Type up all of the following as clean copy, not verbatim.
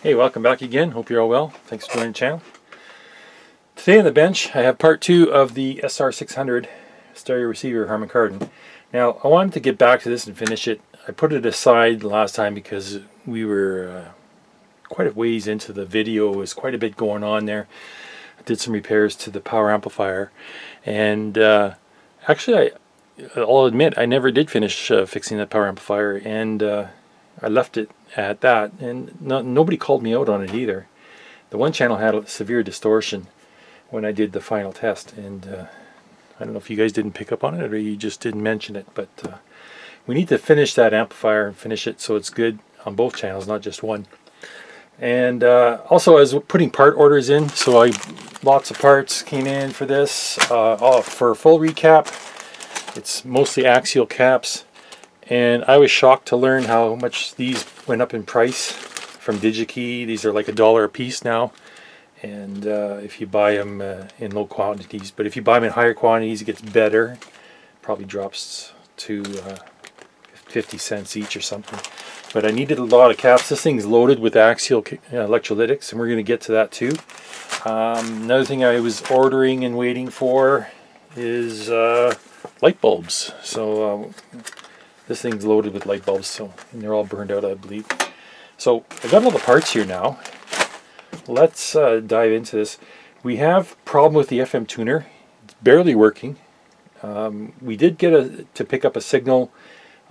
Hey, welcome back again. Hope you're all well. Thanks for joining the channel. Today on the bench, I have part 2 of the SR600 stereo receiver Harman Kardon. Now, I wanted to get back to this and finish it. I put it aside last time because we were quite a ways into the video. There was quite a bit going on there. I did some repairs to the power amplifier, and actually, I'll admit I never did finish fixing that power amplifier, and I left it at that, and nobody called me out on it either. The one channel had a severe distortion when I did the final test, and I don't know if you guys didn't pick up on it or you just didn't mention it, but we need to finish that amplifier and finish it so it's good on both channels, not just one. And also, I was putting part orders in, so lots of parts came in for this. For a full recap, it's mostly axial caps, and I was shocked to learn how much these went up in price from DigiKey. These are like $1 a piece now, and if you buy them in low quantities, but if you buy them in higher quantities, it gets better. Probably drops to 50 cents each or something. But I needed a lot of caps. This thing's loaded with axial electrolytics, and we're going to get to that too. Another thing I was ordering and waiting for is light bulbs. So this thing's loaded with light bulbs, and they're all burned out, I believe. So I've got all the parts here now. Let's dive into this. We have a problem with the FM tuner. It's barely working. We did get to pick up a signal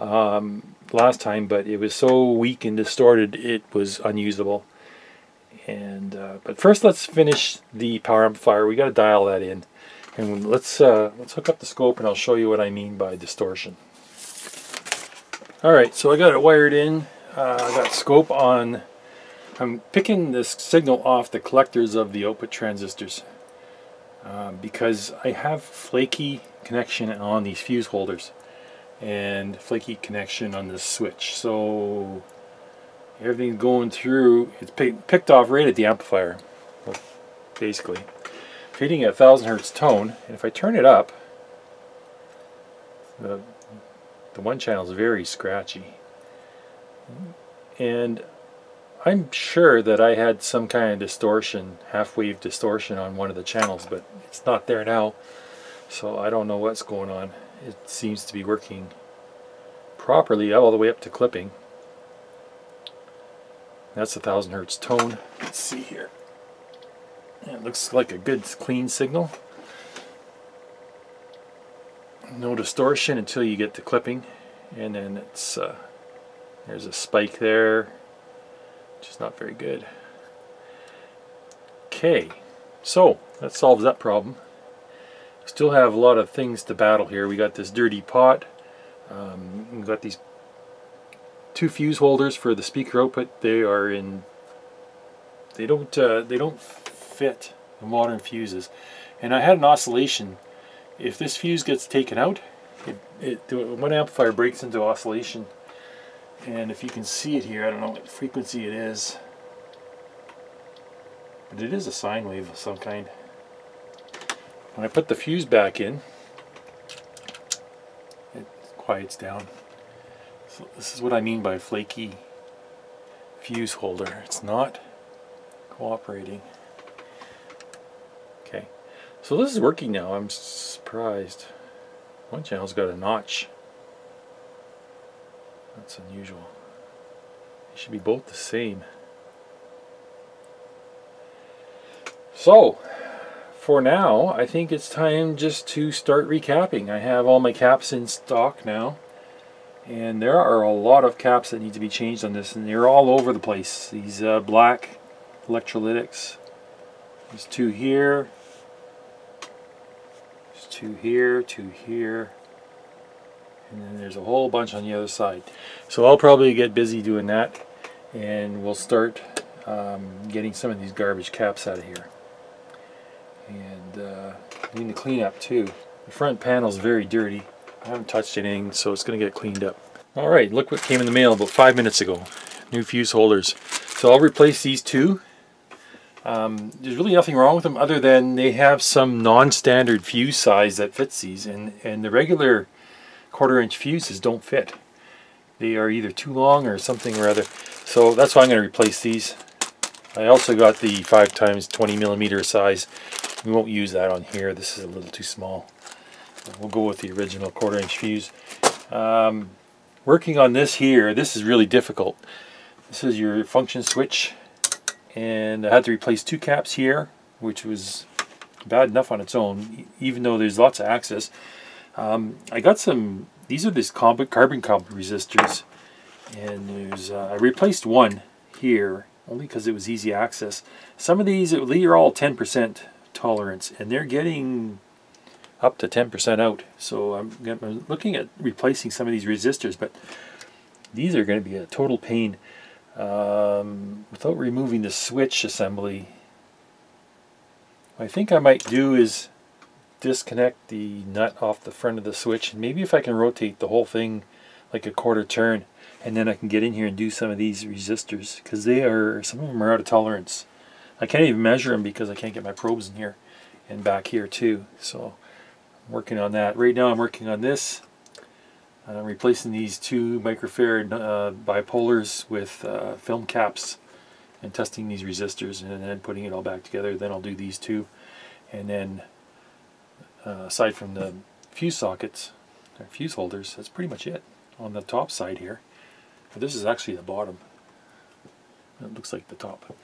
last time, but it was so weak and distorted it was unusable. And but first, let's finish the power amplifier. We got to dial that in, and let's hook up the scope, and I'll show you what I mean by distortion. All right, so I got it wired in. I got scope on. I'm picking this signal off the collectors of the output transistors because I have flaky connection on these fuse holders and flaky connection on this switch. So everything's going through. It's picked off right at the amplifier, basically. Hitting a 1000 hertz tone, and if I turn it up, the one channel is very scratchy, and I'm sure that I had some kind of distortion, half-wave distortion on one of the channels, but it's not there now, so I don't know what's going on. It seems to be working properly all the way up to clipping. That's a 1000 hertz tone. Let's see here. It looks like a good clean signal. No distortion until you get to clipping, and then it's there's a spike there, which is not very good. Okay, so that solves that problem. Still have a lot of things to battle here. We got this dirty pot. We've got these 2 fuse holders for the speaker output. They are in. They don't fit the modern fuses, and I had an oscillation. If this fuse gets taken out, one amplifier breaks into oscillation, and if you can see it here, I don't know what frequency it is, but it is a sine wave of some kind. When I put the fuse back in, it quiets down. So this is what I mean by flaky fuse holder. It's not cooperating. Okay. So this is working now. I'm surprised. One channel's got a notch. That's unusual. They should be both the same. So, for now, I think it's time just to start recapping. I have all my caps in stock now, and there are a lot of caps that need to be changed on this, and they're all over the place. These black electrolytics. There's 2 here. 2 here, 2 here, and then there's a whole bunch on the other side. So I'll probably get busy doing that, and we'll start getting some of these garbage caps out of here. And I need to clean up too. The front panel is very dirty. I haven't touched anything, so it's going to get cleaned up. Alright, look what came in the mail about 5 minutes ago. New fuse holders. So I'll replace these 2. There's really nothing wrong with them other than they have some non-standard fuse size that fits these, and the regular 1/4 inch fuses don't fit. They are either too long or something or other. So that's why I'm going to replace these. I also got the 5x20mm size. We won't use that on here. This is a little too small. We'll go with the original 1/4" fuse. Working on this here, this is really difficult. This is your function switch, and I had to replace 2 caps here, which was bad enough on its own, even though there's lots of access. I got some, these are these carbon copper resistors, and there's I replaced one here only because it was easy access. Some of these are all 10% tolerance, and they're getting up to 10% out. So I'm looking at replacing some of these resistors, but these are going to be a total pain without removing the switch assembly. What I think I might do is disconnect the nut off the front of the switch, and maybe if I can rotate the whole thing like a 1/4 turn, and then I can get in here and do some of these resistors, because some of them are out of tolerance. I can't even measure them because I can't get my probes in here and back here too. So I'm working on that. Right now I'm working on this. I'm replacing these 2 microfarad bipolars with film caps and testing these resistors, and then putting it all back together. Then I'll do these 2, and then aside from the fuse sockets or fuse holders, that's pretty much it on the top side here. But this is actually the bottom. It looks like the top.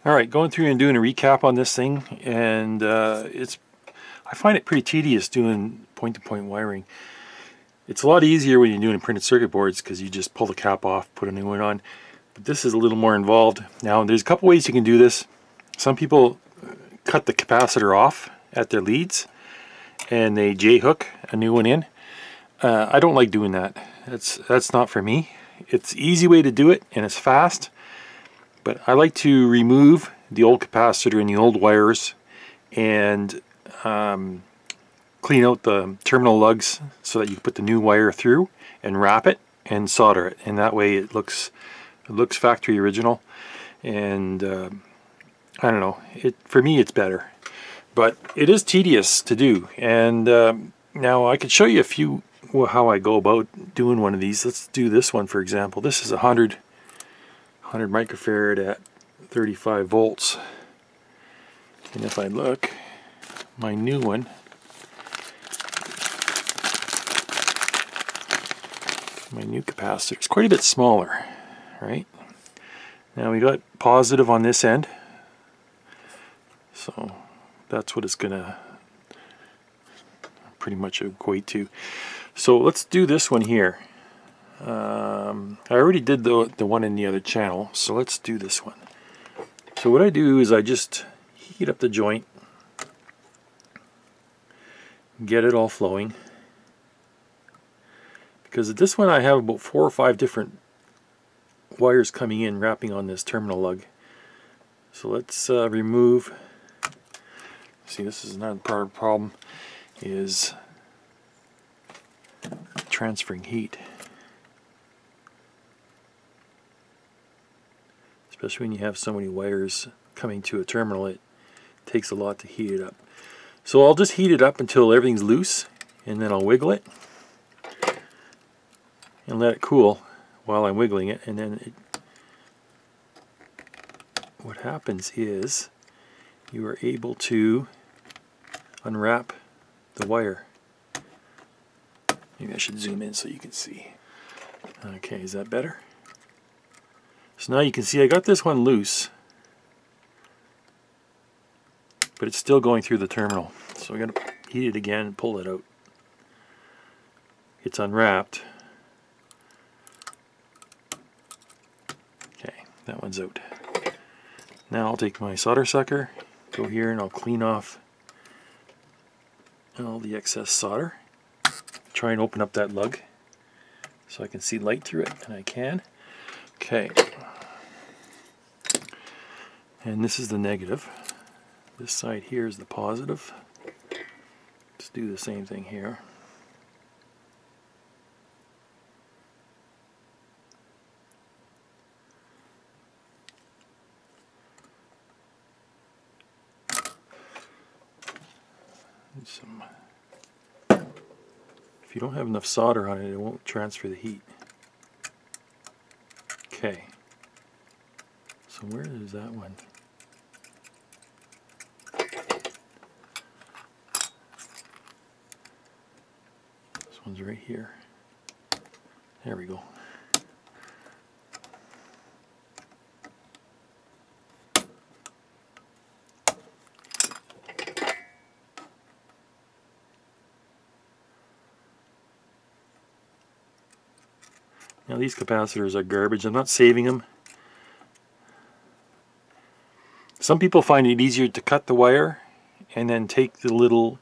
Alright, going through and doing a recap on this thing, and I find it pretty tedious doing point-to-point wiring. It's a lot easier when you're doing printed circuit boards because you just pull the cap off, put a new one on. But this is a little more involved. Now, there's a couple ways you can do this. Some people cut the capacitor off at their leads and they J-hook a new one in. I don't like doing that. That's not for me. It's an easy way to do it, and it's fast. But I like to remove the old capacitor and the old wires and clean out the terminal lugs so that you can put the new wire through and wrap it and solder it. And that way it looks factory original. And I don't know. For me, it's better. But it is tedious to do. And now I could show you how I go about doing one of these. Let's do this one, for example. This is 100 microfarad at 35 volts. And if I look, my new one, my new capacitor is quite a bit smaller, right? Now we got positive on this end, so that's what it's gonna pretty much equate to. So let's do this one here. I already did the one in the other channel, so let's do this one. So what I do is I just heat up the joint, get it all flowing, because at this one I have about 4 or 5 different wires coming in, wrapping on this terminal lug. So let's remove. See, this is another part of the problem, is transferring heat. Especially when you have so many wires coming to a terminal, it takes a lot to heat it up. So I'll just heat it up until everything's loose, and then I'll wiggle it and let it cool while I'm wiggling it. And then what happens is you are able to unwrap the wire. Maybe I should zoom in so you can see. Okay, is that better? So now you can see I got this one loose, but it's still going through the terminal. So we're going to heat it again and pull it out. It's unwrapped. Okay, that one's out. Now I'll take my solder sucker, go here, and I'll clean off all the excess solder. Try and open up that lug so I can see light through it, and I can. Okay. And this is the negative. This side here is the positive. Let's do the same thing here. If you don't have enough solder on it, it won't transfer the heat. Okay. So where is that one? This one's right here. There we go. Now these capacitors are garbage. I'm not saving them. Some people find it easier to cut the wire and then take the little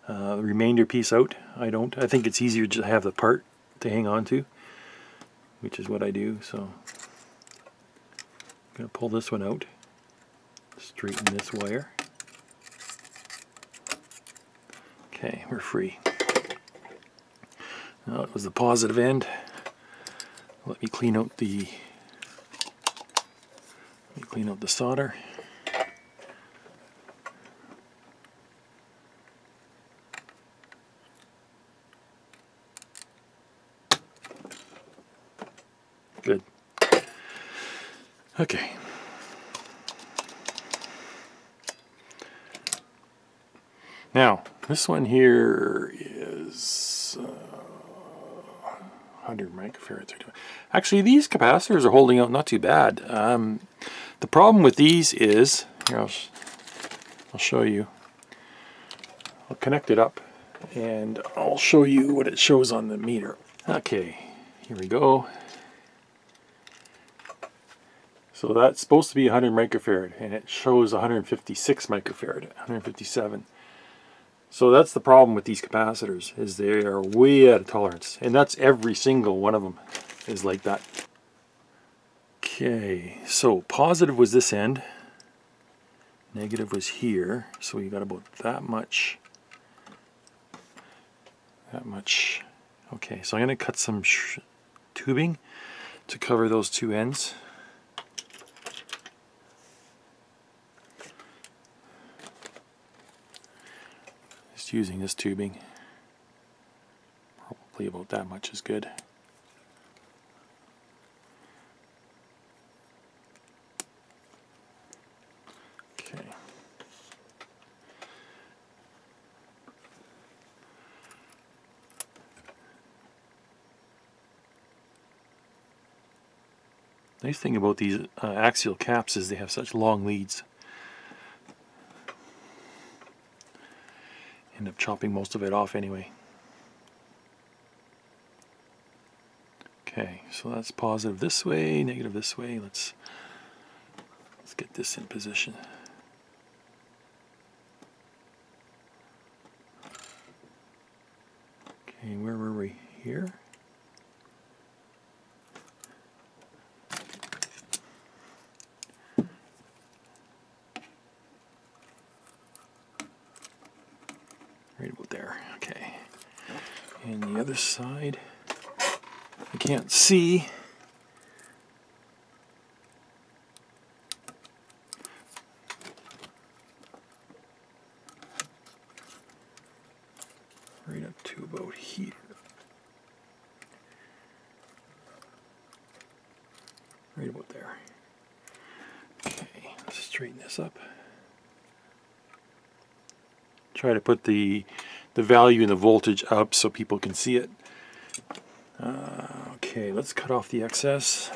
remainder piece out. I don't. I think it's easier to have the part to hang on to, which is what I do. So I'm going to pull this one out, straighten this wire. Okay, we're free. Now it was the positive end. Let me clean out the solder. Good. Okay. Now, this one here is 100 microfarads. Actually, these capacitors are holding out not too bad. The problem with these is, here I'll show you. I'll connect it up and I'll show you what it shows on the meter. Okay, here we go. So that's supposed to be 100 microfarad and it shows 156 microfarad, 157. So that's the problem with these capacitors, is they are way out of tolerance. And that's every single one of them is like that. Okay, so positive was this end. Negative was here. So you got about that much. That much. Okay, so I'm going to cut some tubing to cover those two ends. Using this tubing, probably about that much is good. Okay. Nice thing about these axial caps is they have such long leads. End up chopping most of it off anyway. Okay, so that's positive this way, negative this way. Let's get this in position. Okay, where were we? Here? Right about there. Okay. And the other side, I can't see. Right up to about here. Right about there. Okay, let's straighten this up. Try to put the value and the voltage up so people can see it. Okay, let's cut off the excess.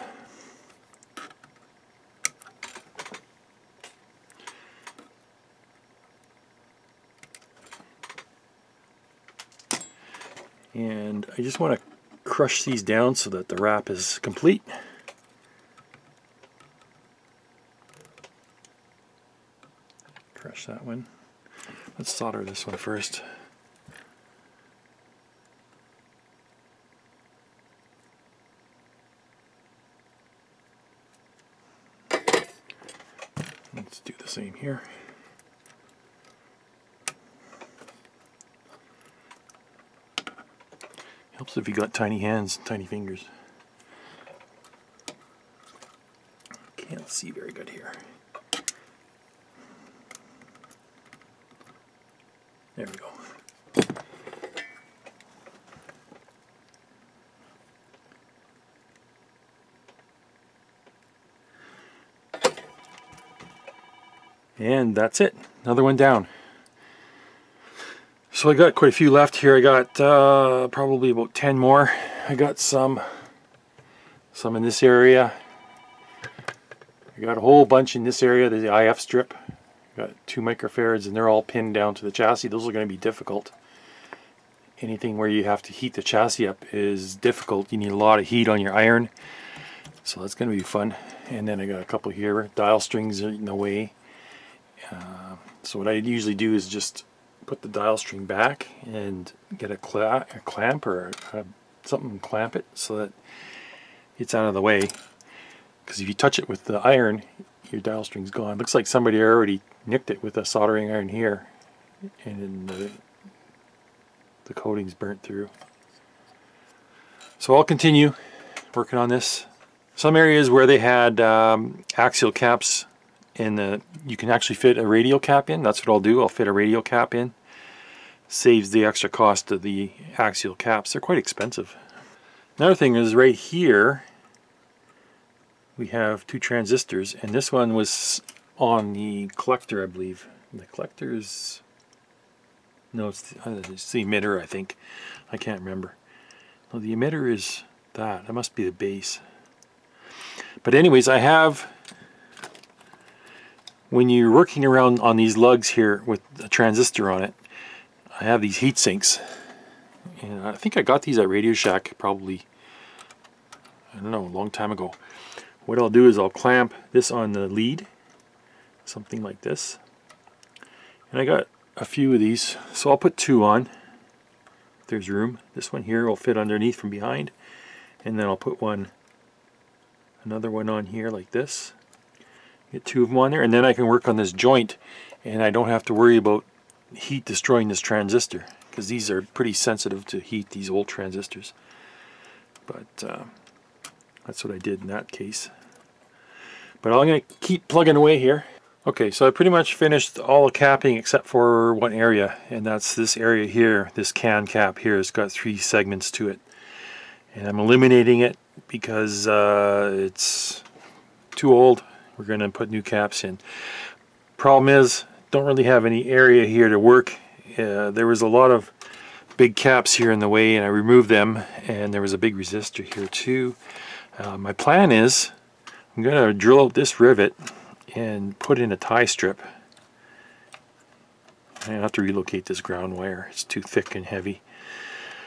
And I just want to crush these down so that the wrap is complete. Crush that one. Let's solder this one first. Let's do the same here. Helps if you got tiny hands and tiny fingers. Can't see very good here. There we go. And that's it. Another one down. So I got quite a few left here. I got probably about 10 more. I got some in this area. I got a whole bunch in this area, the IF strip. I got 2 microfarads and they're all pinned down to the chassis. Those are going to be difficult. Anything where you have to heat the chassis up is difficult. You need a lot of heat on your iron. So that's going to be fun. And then I got a couple here. Dial strings are in the way. So what I usually do is just put the dial string back and get a clamp or something, clamp it so that it's out of the way. Because if you touch it with the iron, your dial string's gone. Looks like somebody already nicked it with a soldering iron here, and the coating's burnt through. So I'll continue working on this. Some areas where they had axial caps you can actually fit a radial cap in. That's what I'll do. I'll fit a radial cap in. Saves the extra cost of the axial caps. They're quite expensive. Another thing is right here we have 2 transistors, and this one was on the collector, I believe. The collector's, no, it's the emitter, I think. I can't remember. No, the emitter is that. That must be the base. But anyways, I have, when you're working around on these lugs here with a transistor on it, I have these heat sinks. And I think I got these at Radio Shack probably, I don't know, a long time ago. What I'll do is I'll clamp this on the lead, something like this. And I got a few of these, so I'll put 2 on. If there's room. This one here will fit underneath from behind. And then I'll put another one on here like this. Get 2 of them on there, and then I can work on this joint, and I don't have to worry about heat destroying this transistor, because these are pretty sensitive to heat, these old transistors. But that's what I did in that case. But I'm going to keep plugging away here. Okay, so I pretty much finished all the capping except for one area, and that's this area here. This can cap here. It's got 3 segments to it, and I'm eliminating it because it's too old. We're going to put new caps in. Problem is, don't really have any area here to work. There was a lot of big caps here in the way, and I removed them, and there was a big resistor here too. My plan is I'm going to drill out this rivet and put in a tie strip. I have to relocate this ground wire. It's too thick and heavy.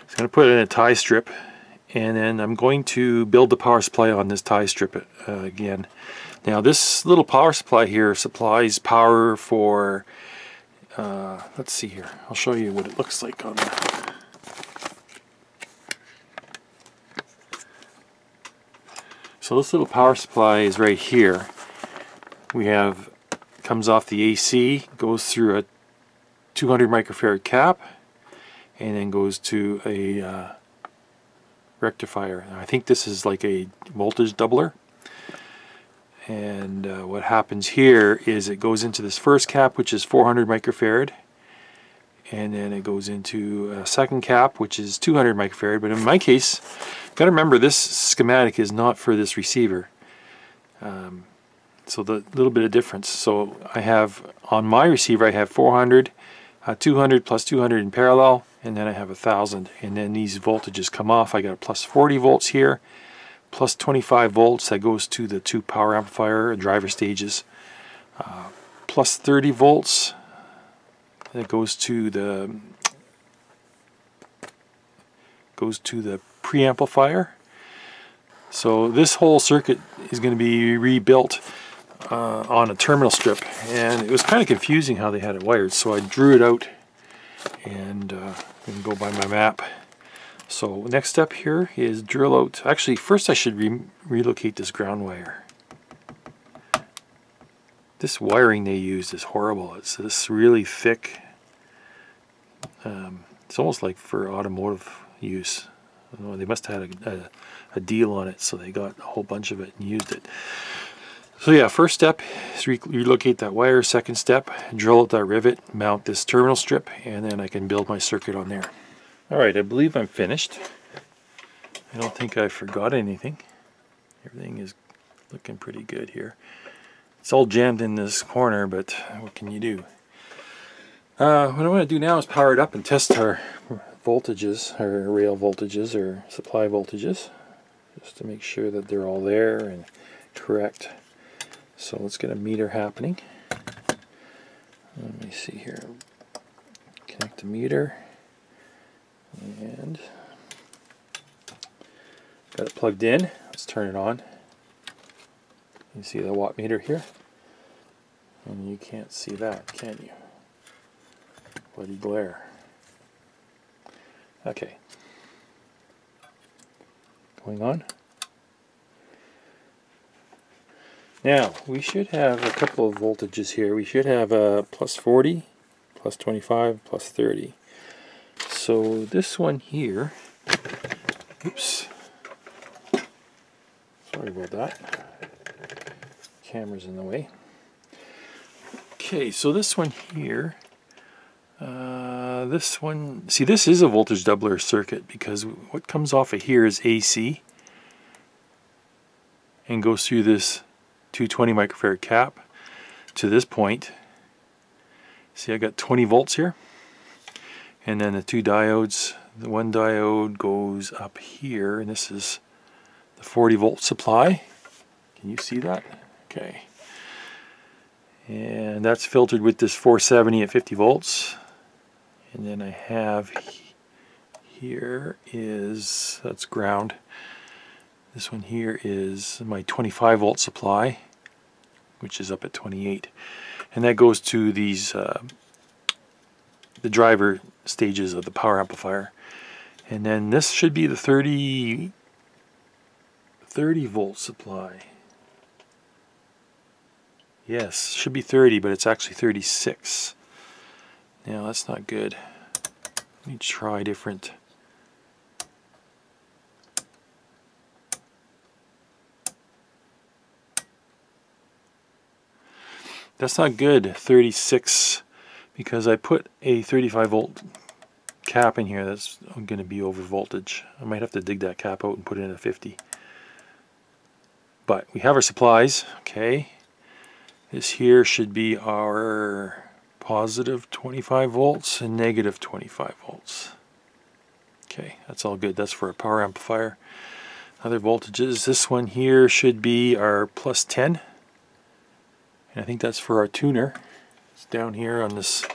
So I'm going to put in a tie strip, and then I'm going to build the power supply on this tie strip again. Now this little power supply here supplies power for, let's see here, I'll show you what it looks like on the, so this little power supply is right here. We have, comes off the AC, goes through a 200 microfarad cap, and then goes to a rectifier. I think this is like a voltage doubler. And what happens here is it goes into this first cap, which is 400 microfarad, and then it goes into a second cap, which is 200 microfarad. But in my case, got to remember this schematic is not for this receiver. So the little bit of difference. So I have on my receiver, I have 400, 200 plus 200 in parallel, and then I have 1000. And then these voltages come off. I got plus 40 volts here. Plus 25 volts that goes to the 2 power amplifier driver stages, plus 30 volts that goes to the preamplifier. So this whole circuit is going to be rebuilt on a terminal strip, and it was kind of confusing how they had it wired, so I drew it out and go by my map. So next step here is drill out, actually first I should relocate this ground wire. This wiring they used is horrible. It's this really thick, it's almost like for automotive use. I don't know, they must have had a deal on it, so they got a whole bunch of it and used it. So yeah, first step is relocate that wire. Second step, drill out that rivet, mount this terminal strip, and then I can build my circuit on there. Alright, I believe I'm finished. I don't think I forgot anything. Everything is looking pretty good here. It's all jammed in this corner, but what can you do? What I want to do now is power it up and test our voltages, our rail voltages or supply voltages, just to make sure that they're all there and correct. So let's get a meter happening. Let me see here. Connect the meter and got it plugged in. Let's turn it on. You see the watt meter here? And you can't see that, can you? Bloody glare. Okay. Going on. Now, we should have a couple of voltages here. We should have a plus 40, plus 25, plus 30. So this one here, oops, sorry about that. Camera's in the way. Okay, so this one here, this one, see, this is a voltage doubler circuit because what comes off of here is AC and goes through this 220 microfarad cap to this point. See, I got 20 volts here, and then the two diodes. The one diode goes up here, and this is the 40 volt supply. Can you see that? Okay. And that's filtered with this 470 at 50 volts. And then I have here is, that's ground. This one here is my 25 volt supply, which is up at 28. And that goes to these, the driver stages of the power amplifier. And then this should be the 30 volt supply. Yes, should be 30, but it's actually 36. Now that's not good. Let me try different. That's not good, 36, because I put a 35 volt cap in here that's going to be over voltage. I might have to dig that cap out and put it in a 50. But we have our supplies, okay. This here should be our positive 25 volts and negative 25 volts. Okay, that's all good. That's for a power amplifier. Other voltages, this one here should be our plus 10. And I think that's for our tuner. It's down here on this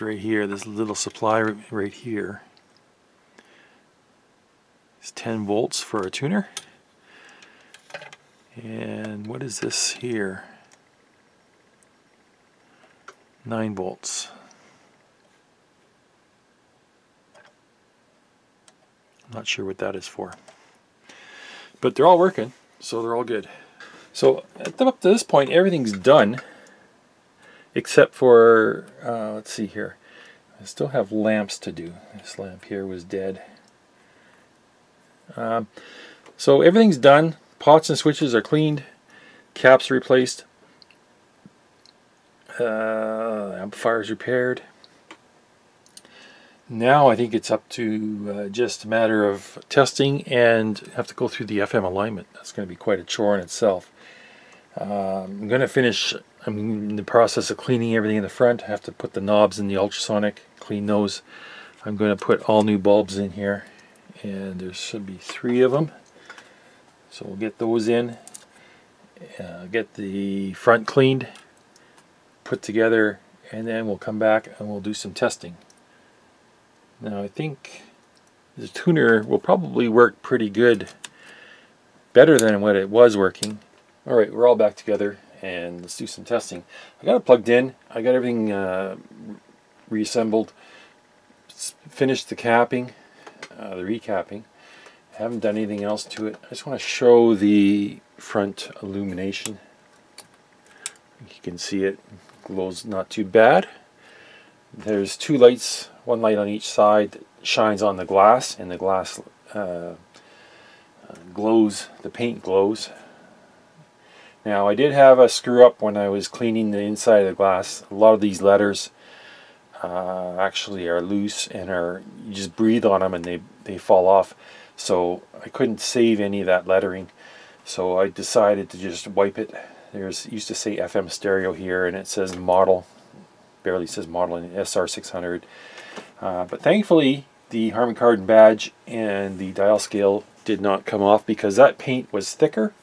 right here, this little supply right here. It's 10 volts for our tuner. And what is this here? 9 volts. I'm not sure what that is for. But they're all working, so they're all good. So up to this point, everything's done, except for, let's see here. I still have lamps to do. This lamp here was dead. So everything's done. Pots and switches are cleaned. Caps replaced. Amplifiers repaired. Now I think it's up to just a matter of testing and have to go through the FM alignment. That's going to be quite a chore in itself. I'm going to finish, I'm in the process of cleaning everything in the front. I have to put the knobs in the ultrasonic, clean those. I'm going to put all new bulbs in here, and there should be 3 of them. So we'll get those in, get the front cleaned, put together, and then we'll come back and we'll do some testing. Now I think the tuner will probably work pretty good, better than what it was working. Alright, we're all back together and let's do some testing. I got it plugged in, I got everything reassembled, finished the capping, the recapping. I haven't done anything else to it. I just want to show the front illumination. You can see it glows not too bad. There's 2 lights, 1 light on each side that shines on the glass, and the glass glows, the paint glows. Now I did have a screw up when I was cleaning the inside of the glass. A lot of these letters actually are loose and you just breathe on them and they fall off. So I couldn't save any of that lettering. So I decided to just wipe it. There's used to say FM stereo here, and it says model, barely says model in SR600. But thankfully the Harman Kardon badge and the dial scale did not come off because that paint was thicker,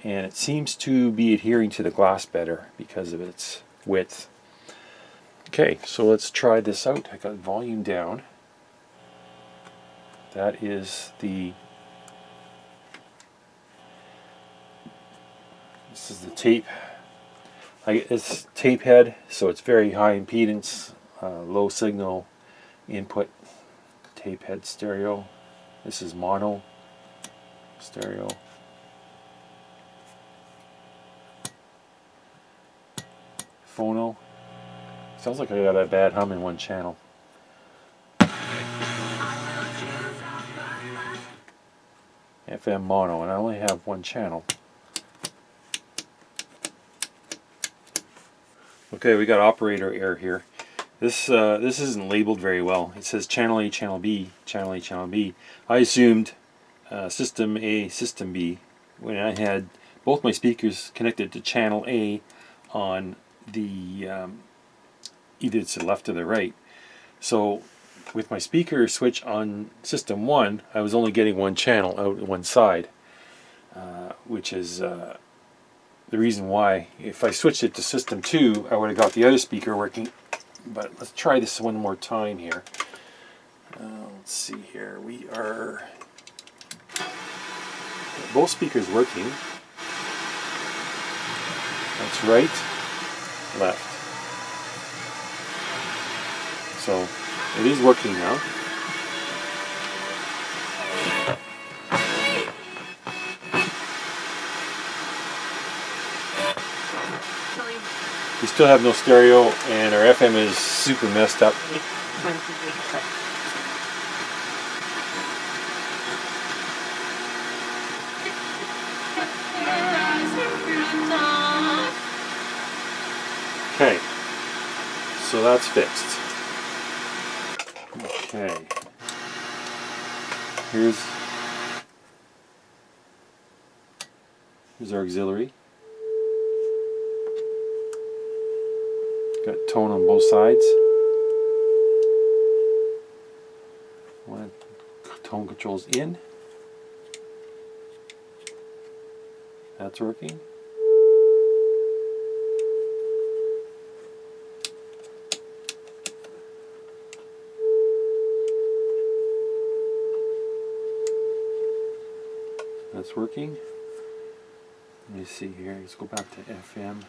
and it seems to be adhering to the glass better because of its width. Okay, so let's try this out. I got volume down. That is the, this is the tape. It's tape head, so it's very high impedance, low signal input. Tape head stereo. This is mono stereo. Phono. Sounds like I got a bad hum in one channel. FM mono, and I only have one channel. Okay, we got operator error here. This isn't labeled very well. It says channel A, channel B, channel A, channel B. I assumed system A, system B when I had both my speakers connected to channel A on the either to the left or the right. So with my speaker switch on system 1, I was only getting one channel out one side, which is the reason why if I switched it to system 2 I would have got the other speaker working. But let's try this one more time here. Let's see here. We are both speakers working. That's right, left. So it is working now. We still have no stereo, and our FM is super messed up. Okay, so that's fixed. Okay, here's our auxiliary. Got tone on both sides. One tone controls in. That's working. That's working. Let me see here. Let's go back to FM.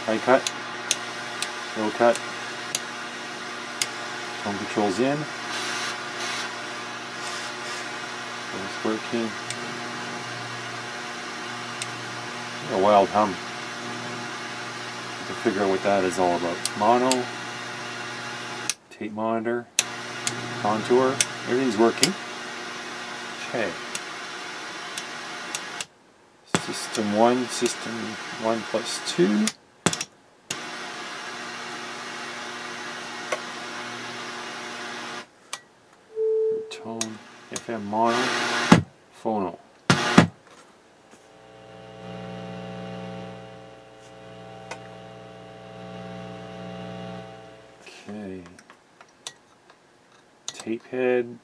High cut, low cut, tone controls in, it's working. A wild hum. To figure out what that is all about. Mono, tape monitor, contour, everything's working. Okay. System 1, system 1 plus 2. Tone, FM mono, phono. Okay. Tape head.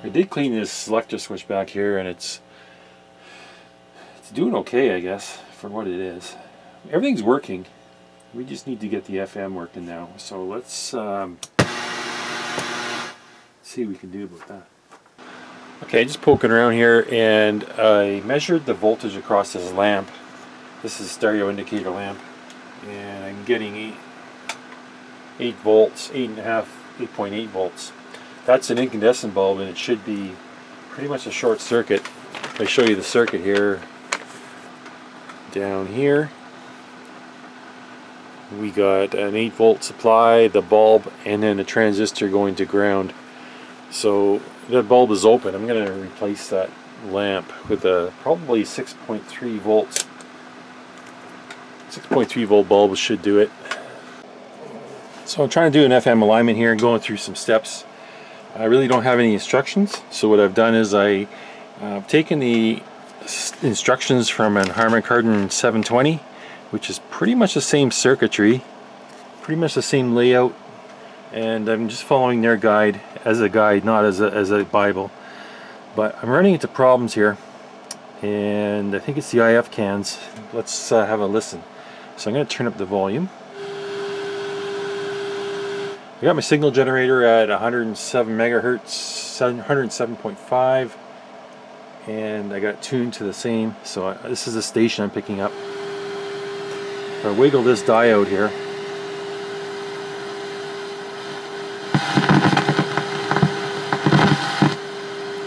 I did clean this selector switch back here, and it's doing okay, I guess, for what it is. Everything's working. We just need to get the FM working now. So let's see what we can do about that. Okay, just poking around here, and I measured the voltage across this lamp. This is a stereo indicator lamp, and I'm getting 8 volts, 8.8 volts. That's an incandescent bulb, and it should be pretty much a short circuit. If I show you the circuit here, down here, we got an 8 volt supply, the bulb, and then a transistor going to ground. So the bulb is open. I'm going to replace that lamp with a probably 6.3 volts 6.3 volt bulb should do it. So I'm trying to do an FM alignment here and going through some steps. I really don't have any instructions, so what I've done is I've taken the instructions from an Harman Kardon 720, which is pretty much the same circuitry, pretty much the same layout, and I'm just following their guide as a guide, not as a Bible. But I'm running into problems here, and I think it's the IF cans. Let's have a listen. So I'm going to turn up the volume. I got my signal generator at 107 megahertz, 107.5, and I got it tuned to the same. So this is the station I'm picking up. If I wiggle this diode here,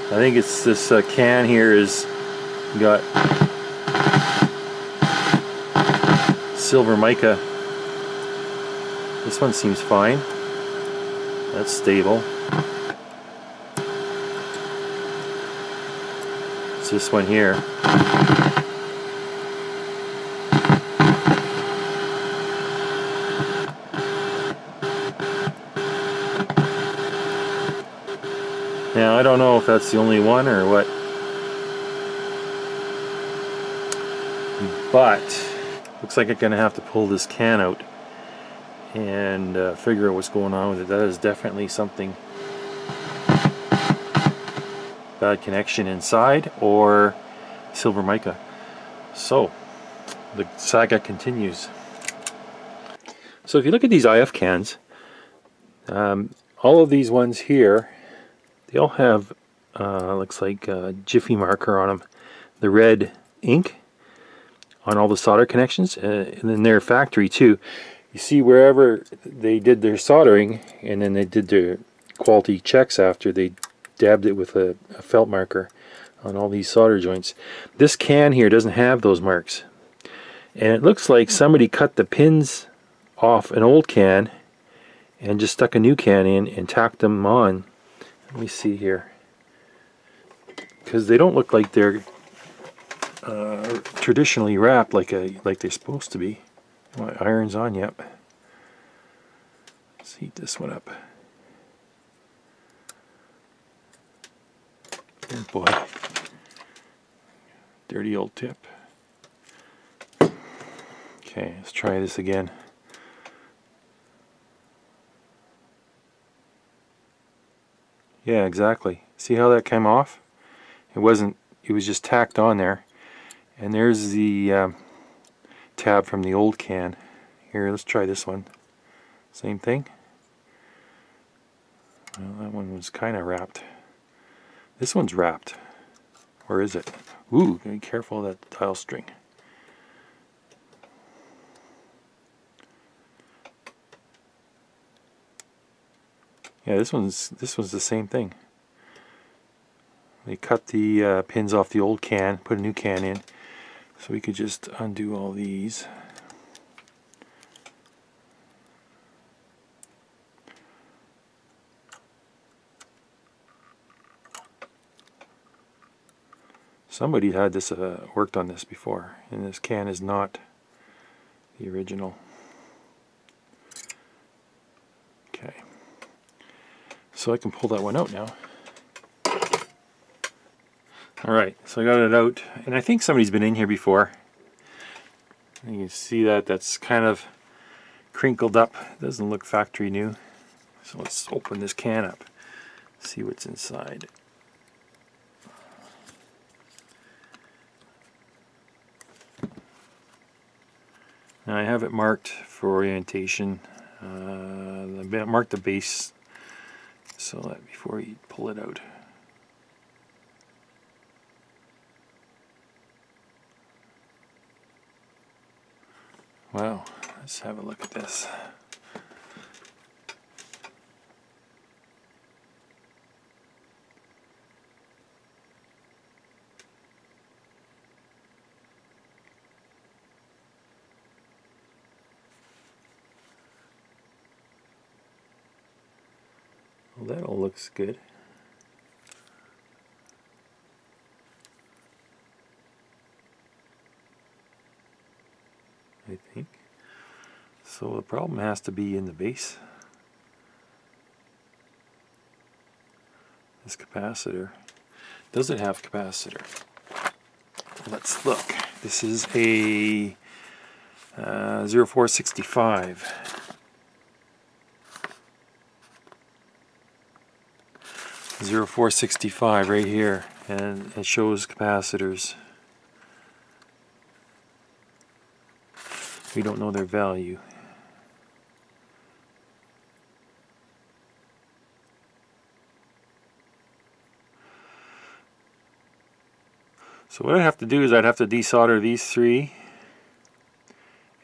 I think it's this can here is got silver mica. This one seems fine. That's stable. It's this one here. Now I don't know if that's the only one or what, but looks like I'm gonna have to pull this can out and figure out what's going on with it. That is definitely something, bad connection inside or silver mica. So the saga continues. So if you look at these IF cans, all of these ones here, they all have looks like a Jiffy marker on them, the red ink on all the solder connections, and then their factory too. You see, wherever they did their soldering and then they did their quality checks after, they dabbed it with a felt marker on all these solder joints. This can here doesn't have those marks, and it looks like somebody cut the pins off an old can and just stuck a new can in and tacked them on. Let me see here, because they don't look like they're traditionally wrapped like they're supposed to be. My iron's on, yep. Let's heat this one up. Oh boy. Dirty old tip. Okay, let's try this again. Yeah, exactly. See how that came off? It wasn't, it was just tacked on there. And there's the tab from the old can. Here, let's try this one. Same thing. Well, that one was kind of wrapped. This one's wrapped. Or is it? Ooh, be careful of that dial string. Yeah, this one's the same thing. They cut the pins off the old can, put a new can in. So we could just undo all these. Somebody had this worked on this before, and this can is not the original. Okay, so I can pull that one out now. Alright, so I got it out, and I think somebody's been in here before. You can see that that's kind of crinkled up. It doesn't look factory new. So let's open this can up, see what's inside. Now I have it marked for orientation. I marked the base so that before you pull it out. Wow, let's have a look at this. Well, that all looks good. I think. So the problem has to be in the base. This capacitor. Does it have capacitor? Let's look. This is a 0465. 0465 right here, and it shows capacitors. We don't know their value. So what I have to do is I'd have to desolder these three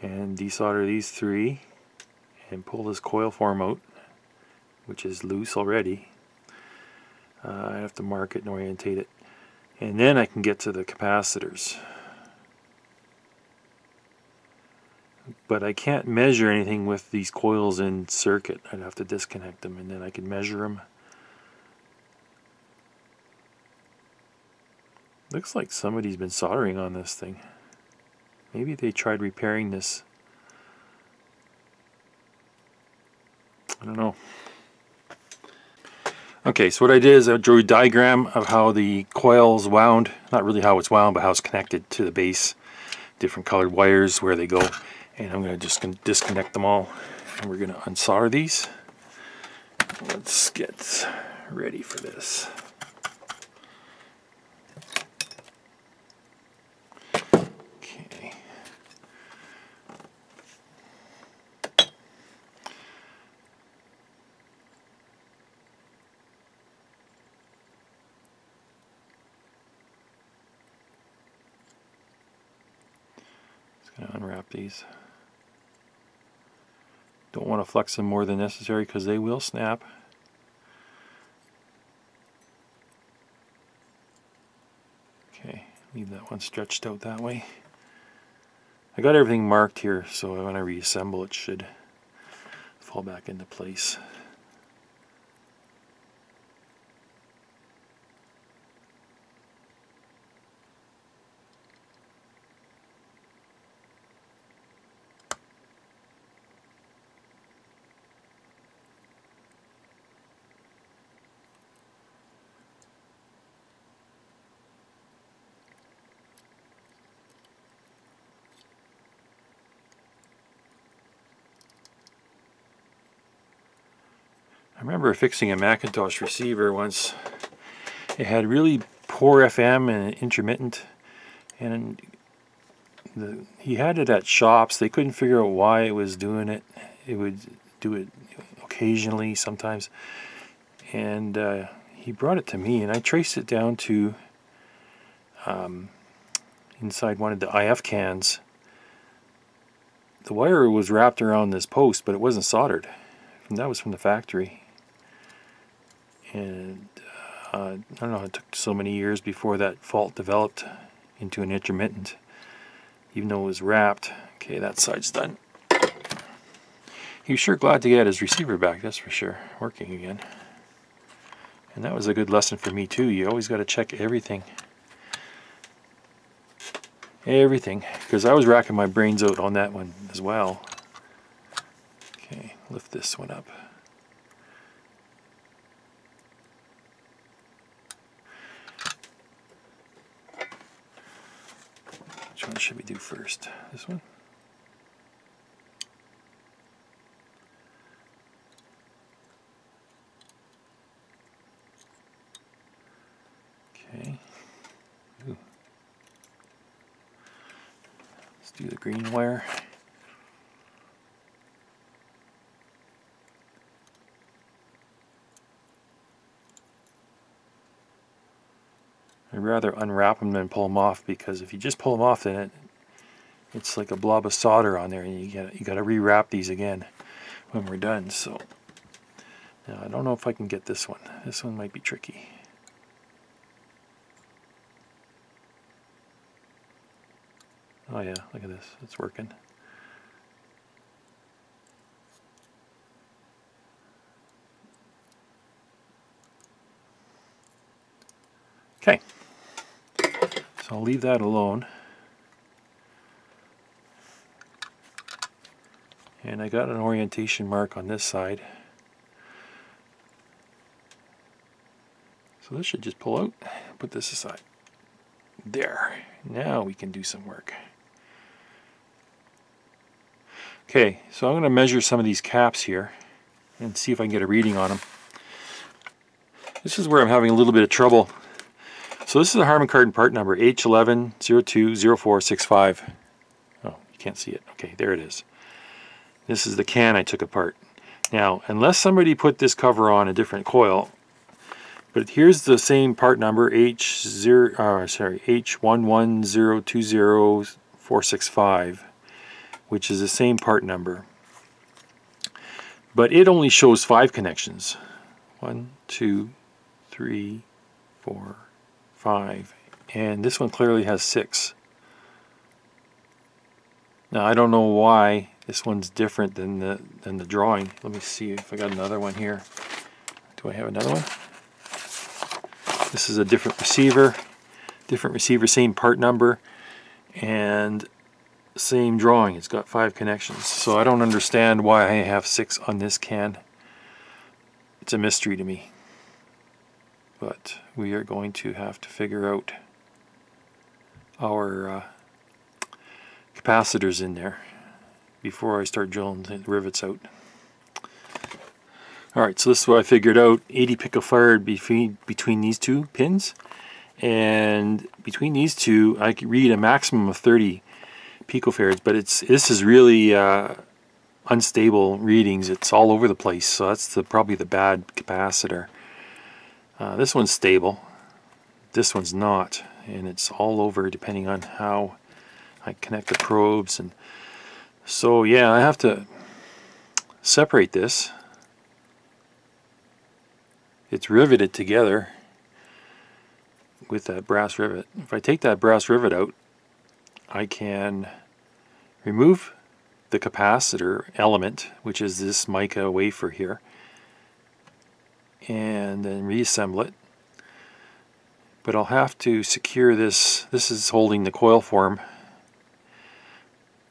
and desolder these three and pull this coil form out, which is loose already. I have to mark it and orientate it, and then I can get to the capacitors. But I can't measure anything with these coils in circuit. I'd have to disconnect them and then I can measure them. Looks like somebody's been soldering on this thing. Maybe they tried repairing this. I don't know. Okay, so what I did is I drew a diagram of how the coil's wound. Not really how it's wound, but how it's connected to the base. Different colored wires, where they go. And I'm going to just disconnect them all. And we're going to unsolder these. Let's get ready for this. Okay. Just going to unwrap these. Don't want to flex them more than necessary because they will snap. Okay, leave that one stretched out that way. I got everything marked here, so when I reassemble it should fall back into place. I remember fixing a Macintosh receiver once. It had really poor FM and intermittent, and he had it at shops. They couldn't figure out why it was doing it. It would do it occasionally, sometimes, and he brought it to me, and I traced it down to inside one of the IF cans. The wire was wrapped around this post, but it wasn't soldered. And that was from the factory. And I don't know, it took so many years before that fault developed into an intermittent, even though it was wrapped. Okay, that side's done. He was sure glad to get his receiver back, that's for sure, working again. And that was a good lesson for me too. You always got to check everything. Everything, because I was racking my brains out on that one as well. Okay, lift this one up. Which one should we do first? This one? Okay. Ooh. Let's do the green wire. I'd rather unwrap them than pull them off, because if you just pull them off, then it's like a blob of solder on there, and you got to rewrap these again when we're done. So now I don't know if I can get this one. This one might be tricky. Oh yeah, look at this. It's working. Okay. So I'll leave that alone. And I got an orientation mark on this side. So this should just pull out. Put this aside. There. Now we can do some work. Okay, so I'm going to measure some of these caps here and see if I can get a reading on them. This is where I'm having a little bit of trouble. So this is a Harman Kardon part number H11020465. Oh, you can't see it. Okay, there it is. This is the can I took apart. Now, unless somebody put this cover on a different coil, but here's the same part number H11020465, which is the same part number. But it only shows 5 connections. 1, 2, 3, 4, 5, and this one clearly has 6. Now I don't know why this one's different than the drawing. Let me see if I got another one here. Do I have another one? This is a different receiver, same part number, and same drawing. It's got 5 connections. So I don't understand why I have 6 on this can. It's a mystery to me. But we are going to have to figure out our capacitors in there before I start drilling the rivets out. Alright, so this is what I figured out. 80 picofarad between these 2 pins, and between these 2 I can read a maximum of 30 picofarads, but this is really unstable readings. It's all over the place, so that's probably the bad capacitor. This one's stable, this one's not, and it's all over depending on how I connect the probes. And so yeah, I have to separate this. It's riveted together with that brass rivet. If I take that brass rivet out, I can remove the capacitor element, which is this mica wafer here, and then reassemble it. But I'll have to secure this. This is holding the coil form,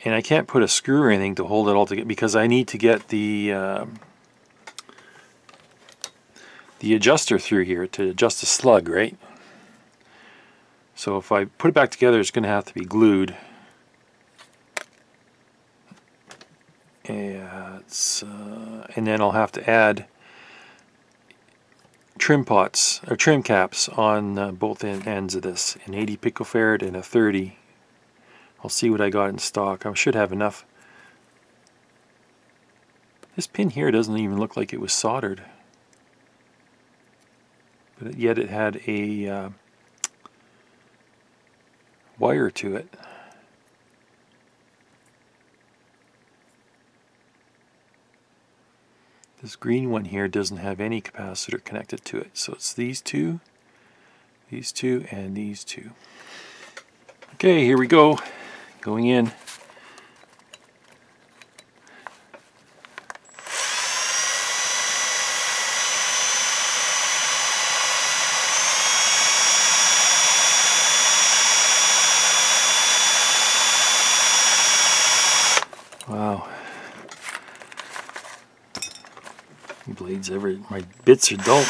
and I can't put a screw or anything to hold it all together because I need to get the adjuster through here to adjust the slug, right? So if I put it back together, it's going to have to be glued. And then I'll have to add trim pots or trim caps on both ends of this, an 80 picofarad and a 30. I'll see what I got in stock. I should have enough. This pin here doesn't even look like it was soldered, but yet it had a wire to it. This green one here doesn't have any capacitor connected to it, so it's these two, and these 2. Okay, here we go. Going in. Wow. Blades my bits are dull.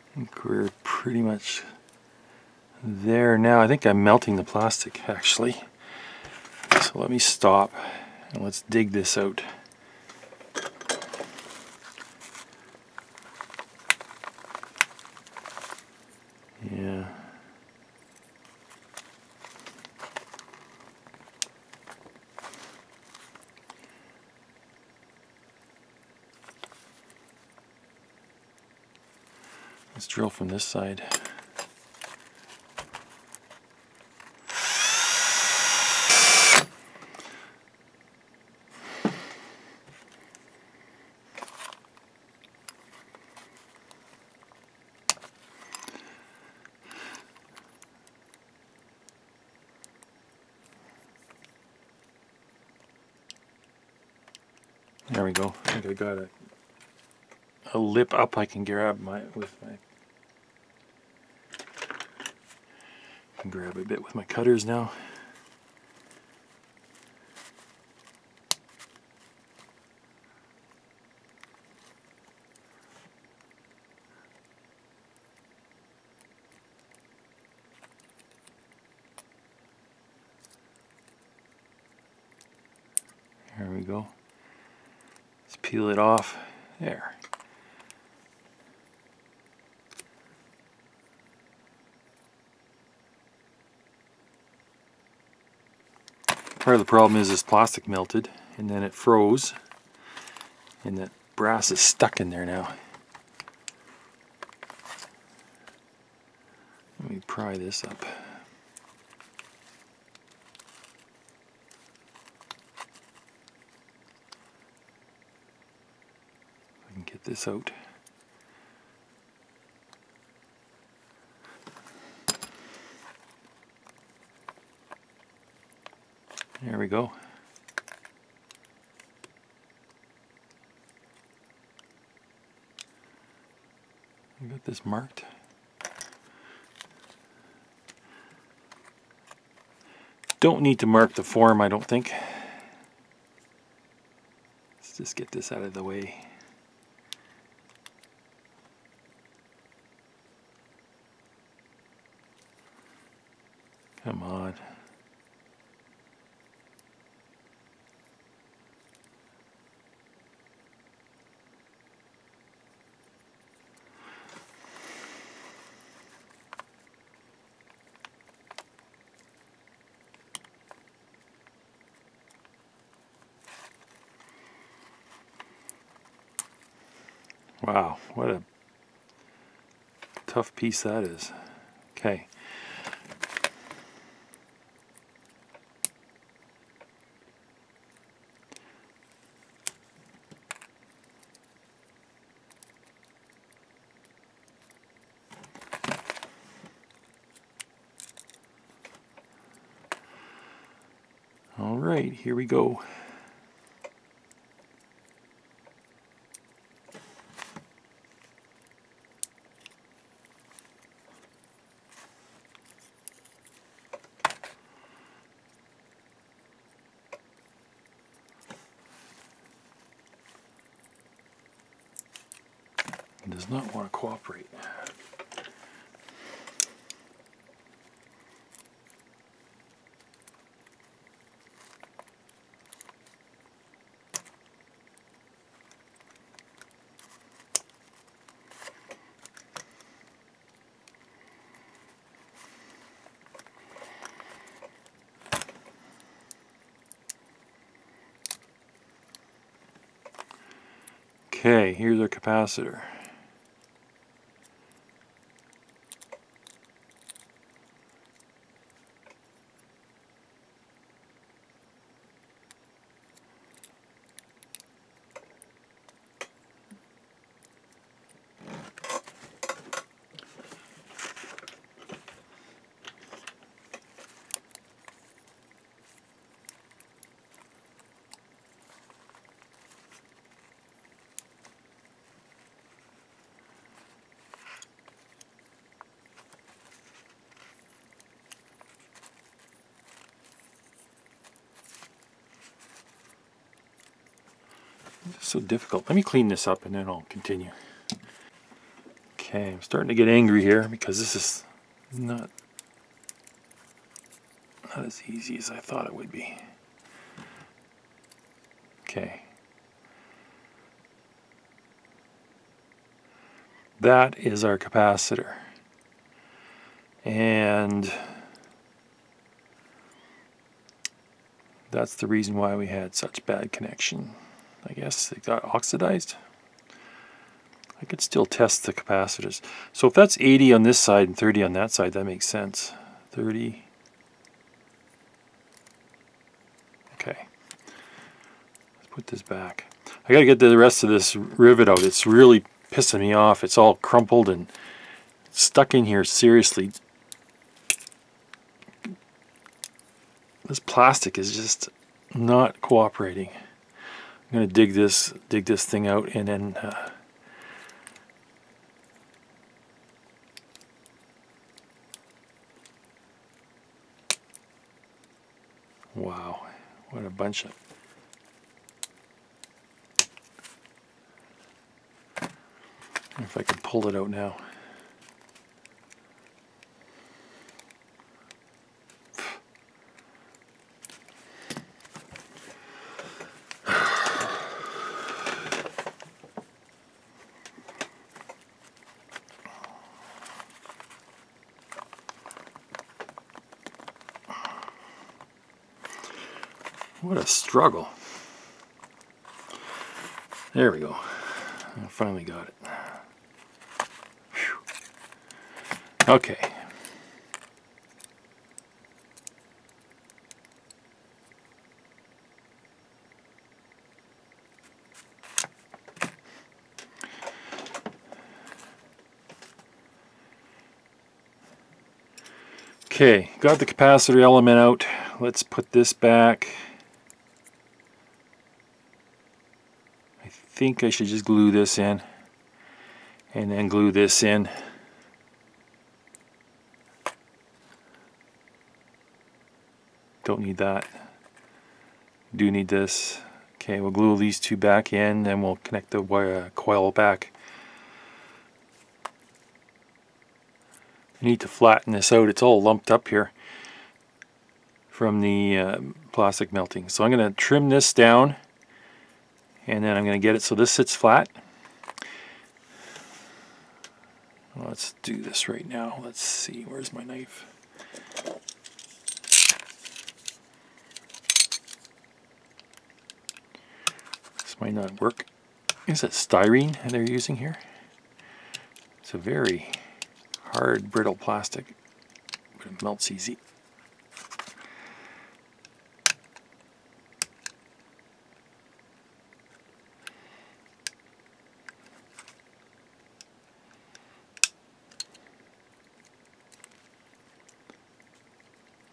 I think we're pretty much there now. I think I'm melting the plastic actually. So let me stop and let's dig this out. Yeah. Let's drill from this side. There we go. I think I got a lip up I can grab with my I can grab a bit with my cutters now. There we go. Let's peel it off. There. Part of the problem is this plastic melted and then it froze and that brass is stuck in there now. Let me pry this up. I can get this out. There we go. I got this marked. Don't need to mark the form, I don't think. Let's just get this out of the way. Come on. Wow, what a tough piece that is. Okay. All right, here we go. It does not want to cooperate. Okay, here's our capacitor. It's so difficult. Let me clean this up and then I'll continue. Okay, I'm starting to get angry here because this is not as easy as I thought it would be. Okay. That is our capacitor. And that's the reason why we had such bad connection. I guess it got oxidized. I could still test the capacitors. So if that's 80 on this side and 30 on that side, that makes sense. 30. Okay. Let's put this back. I gotta get the rest of this rivet out. It's really pissing me off. It's all crumpled and stuck in here seriously. This plastic is just not cooperating. I'm gonna dig this thing out and then wow, what a bunch of... If I can pull it out now. What a struggle. There we go. I finally got it. Whew. Okay. Okay, got the capacitor element out. Let's put this back. I think I should just glue this in and then glue this in. Don't need that. Do need this. Okay, we'll glue these two back in, then we'll connect the wire coil back. I need to flatten this out. It's all lumped up here from the plastic melting. So I'm going to trim this down, and then I'm going to get it so this sits flat. Let's do this right now. Let's see, where's my knife? This might not work. Is it styrene they're using here? It's a very hard, brittle plastic, but it melts easy.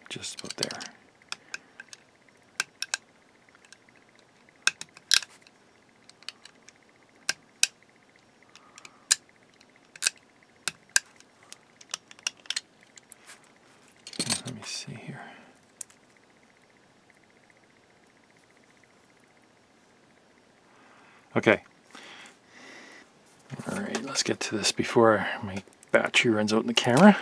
Just about there. Let me see here. Okay. All right, let's get to this before my battery runs out in the camera.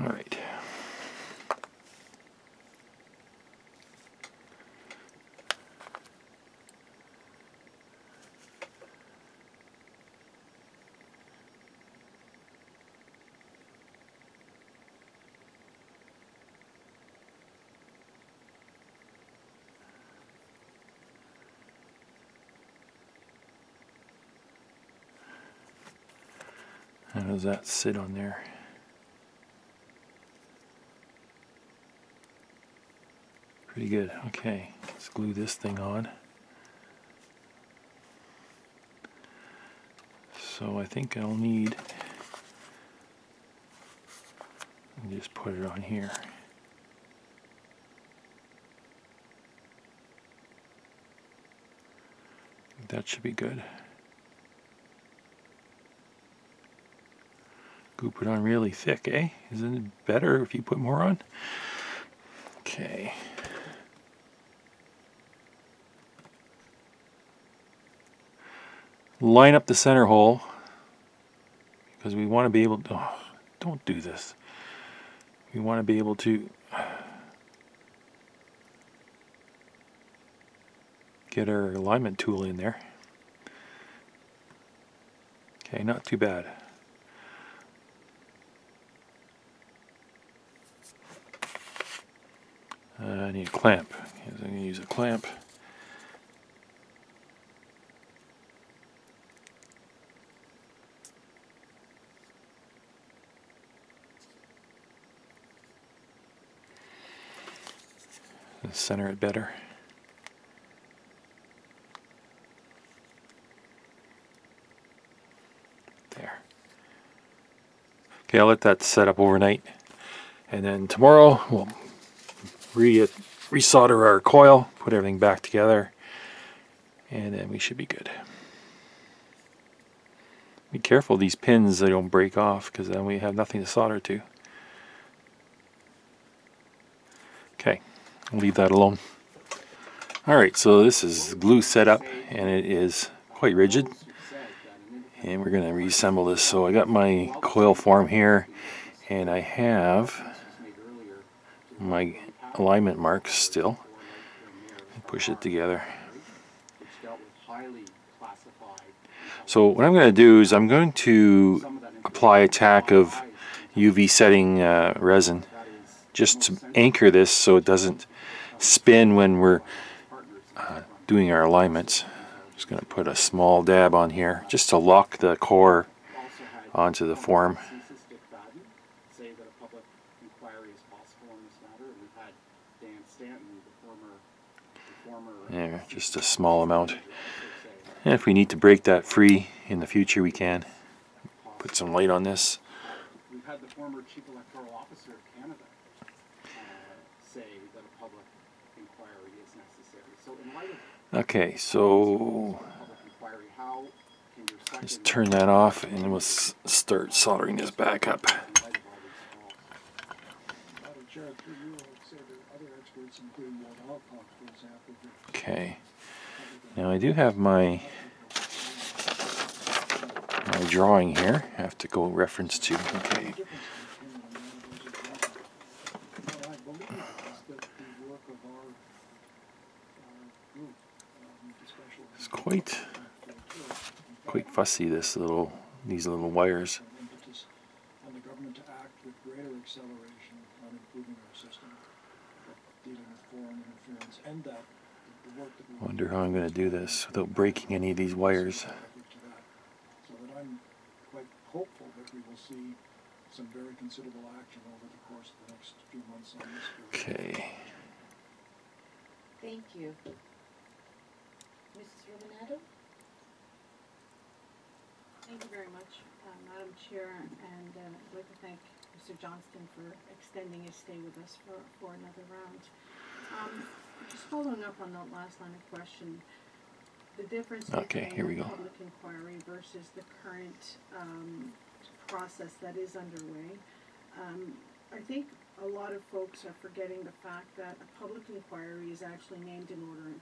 All right. How does that sit on there? Pretty good. Okay, let's glue this thing on. So I think I'll need, just put it on here. That should be good. Goop it on really thick, eh? Isn't it better if you put more on? Okay. Line up the center hole because we want to be able to, oh, don't do this. We want to be able to get our alignment tool in there. Okay, not too bad. I need a clamp. I'm going to use a clamp. Center it better. There. Okay, I'll let that set up overnight, and then tomorrow we'll resolder our coil, put everything back together, and then we should be good. Be careful these pins, they don't break off, because then we have nothing to solder to. Okay, I'll leave that alone. Alright, so this is glue setup, and it is quite rigid. And we're going to reassemble this. So I got my coil form here, and I have my alignment marks still. Push it together. So what I'm going to do is I'm going to apply a tack of UV setting resin just to anchor this so it doesn't spin when we're doing our alignments. I'm just going to put a small dab on here just to lock the core onto the form. There, just a small amount. And if we need to break that free in the future, we can. Put some light on this. We've had the former Chief Electoral Officer of Canada say that a public inquiry is necessary. So in light of okay, so let's turn that off and then we'll start soldering this back up. Okay, now I do have my drawing here. I have to go reference to. Okay. It's quite fussy, these little wires. Wonder how I'm going to do this without breaking any of these wires. So that I'm quite hopeful that we will see some very considerable action over the course of the next few months on this. Okay. Thank you. Mrs. Romanado? Thank you very much, Madam Chair, and I'd like to thank Mr. Johnston for extending his stay with us for another round. Just following up on that last line of question, the difference between the public inquiry versus the current process that is underway. I think a lot of folks are forgetting the fact that a public inquiry is actually named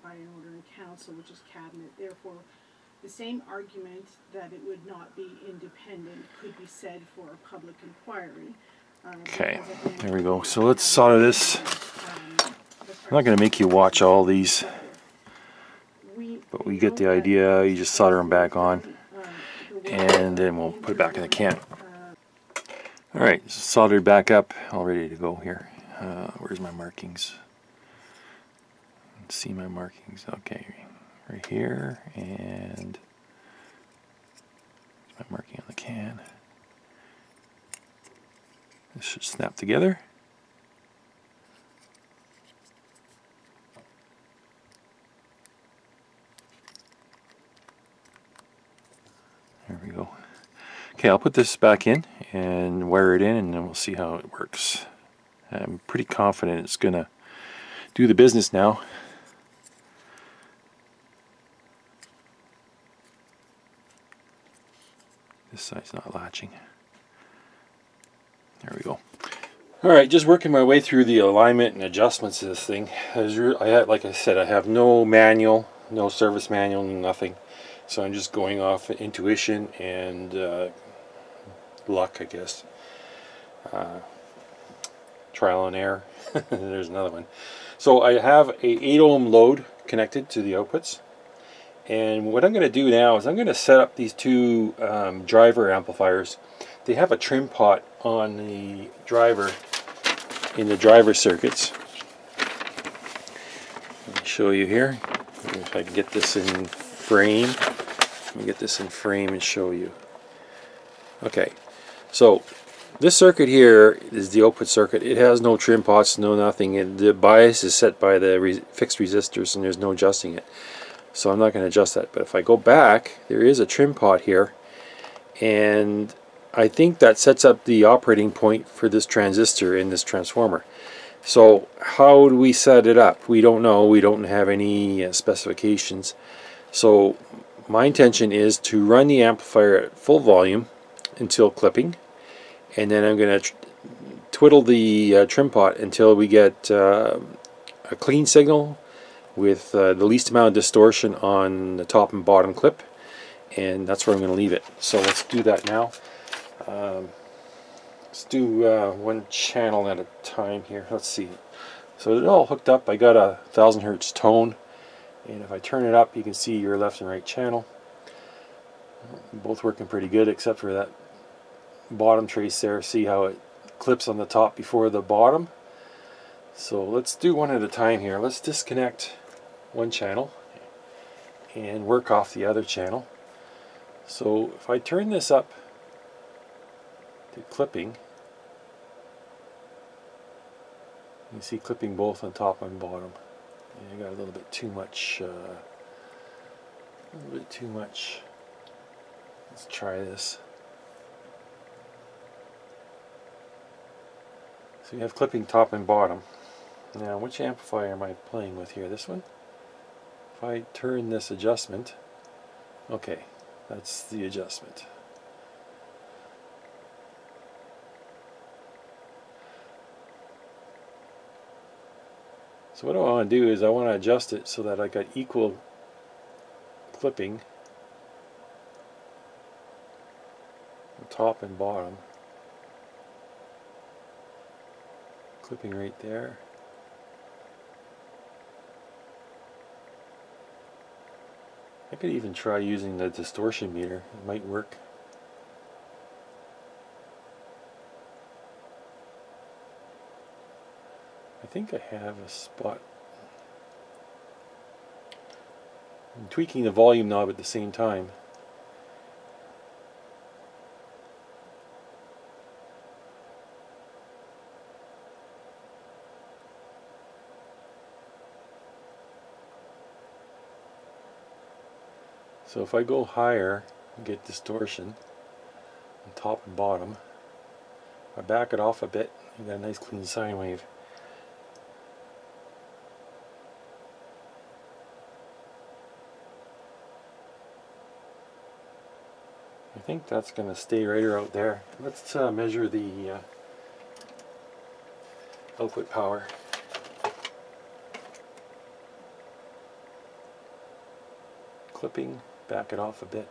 by an order in council, which is cabinet. Therefore, the same argument that it would not be independent could be said for a public inquiry. Okay, there we go. So let's solder this. I'm not going to make you watch all these, but we get the idea. You just solder them back on, and then we'll put it back in the can. Alright, soldered back up, all ready to go here. Where's my markings? Let's see my markings. Okay, right here, and my marking on the can. This should snap together. There we go. Okay, I'll put this back in and wire it in, and then we'll see how it works. I'm pretty confident it's going to do the business now. This side's not latching. There we go. Alright, just working my way through the alignment and adjustments of this thing. Like I said, I have no manual, no service manual, nothing. So I'm just going off intuition and luck, I guess. Trial and error. There's another one. So I have a 8 ohm load connected to the outputs. And what I'm going to do now is I'm going to set up these two driver amplifiers. They have a trim pot on the driver, in the driver circuits. Let me show you here. If I can get this in frame. Let me get this in frame and show you. Okay, so this circuit here is the output circuit. It has no trim pots, no nothing. And the bias is set by the fixed resistors, and there's no adjusting it. So I'm not going to adjust that. But if I go back, there is a trim pot here, and I think that sets up the operating point for this transistor in this transformer. So how do we set it up? We don't know. We don't have any specifications. So my intention is to run the amplifier at full volume until clipping, and then I'm going to twiddle the trim pot until we get a clean signal with the least amount of distortion on the top and bottom clip, and that's where I'm going to leave it. So let's do that now. Let's do one channel at a time here. Let's see. So it's all hooked up. I got a 1000 hertz tone, and if I turn it up, you can see your left and right channel. Both working pretty good, except for that bottom trace there. See how it clips on the top before the bottom? So let's do one at a time here. Let's disconnect one channel and work off the other channel. So if I turn this up to clipping, you see clipping both on top and bottom. Yeah, I got a little bit too much. Let's try this. So you have clipping top and bottom. Now, which amplifier am I playing with here? This one? If I turn this adjustment, okay, that's the adjustment. So what I want to do is I want to adjust it so that I got equal clipping top and bottom. Clipping right there. I could even try using the distortion meter. It might work. I think I have a spot. I'm tweaking the volume knob at the same time. So if I go higher and get distortion on top and bottom, I back it off a bit, you got a nice clean sine wave. I think that's going to stay right around there. Let's measure the output power. Clipping, back it off a bit.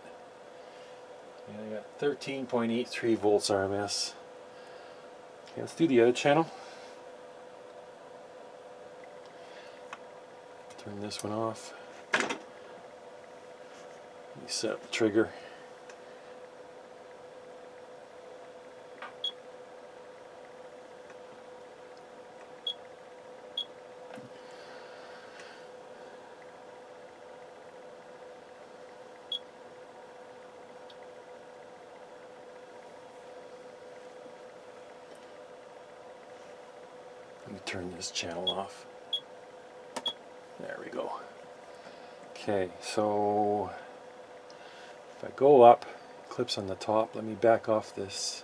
And I got 13.83 volts RMS. Okay, let's do the other channel. Turn this one off. Reset the trigger. Let me turn this channel off. There we go. Okay, so if I go up, clips on the top, let me back off this.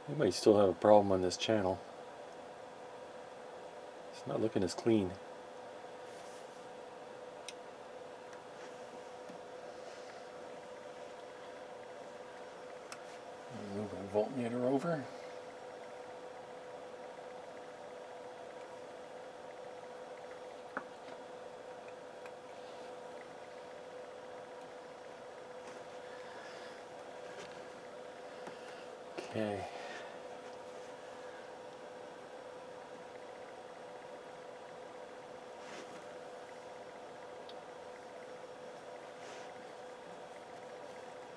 We might still have a problem on this channel. It's not looking as clean. Move my voltmeter over. Okay.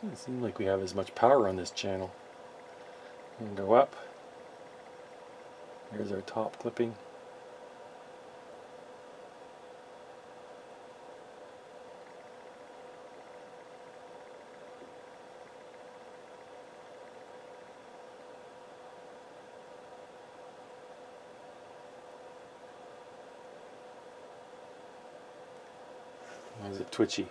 Doesn't seem like we have as much power on this channel. And go up. Here's our top clipping. Why is it twitchy?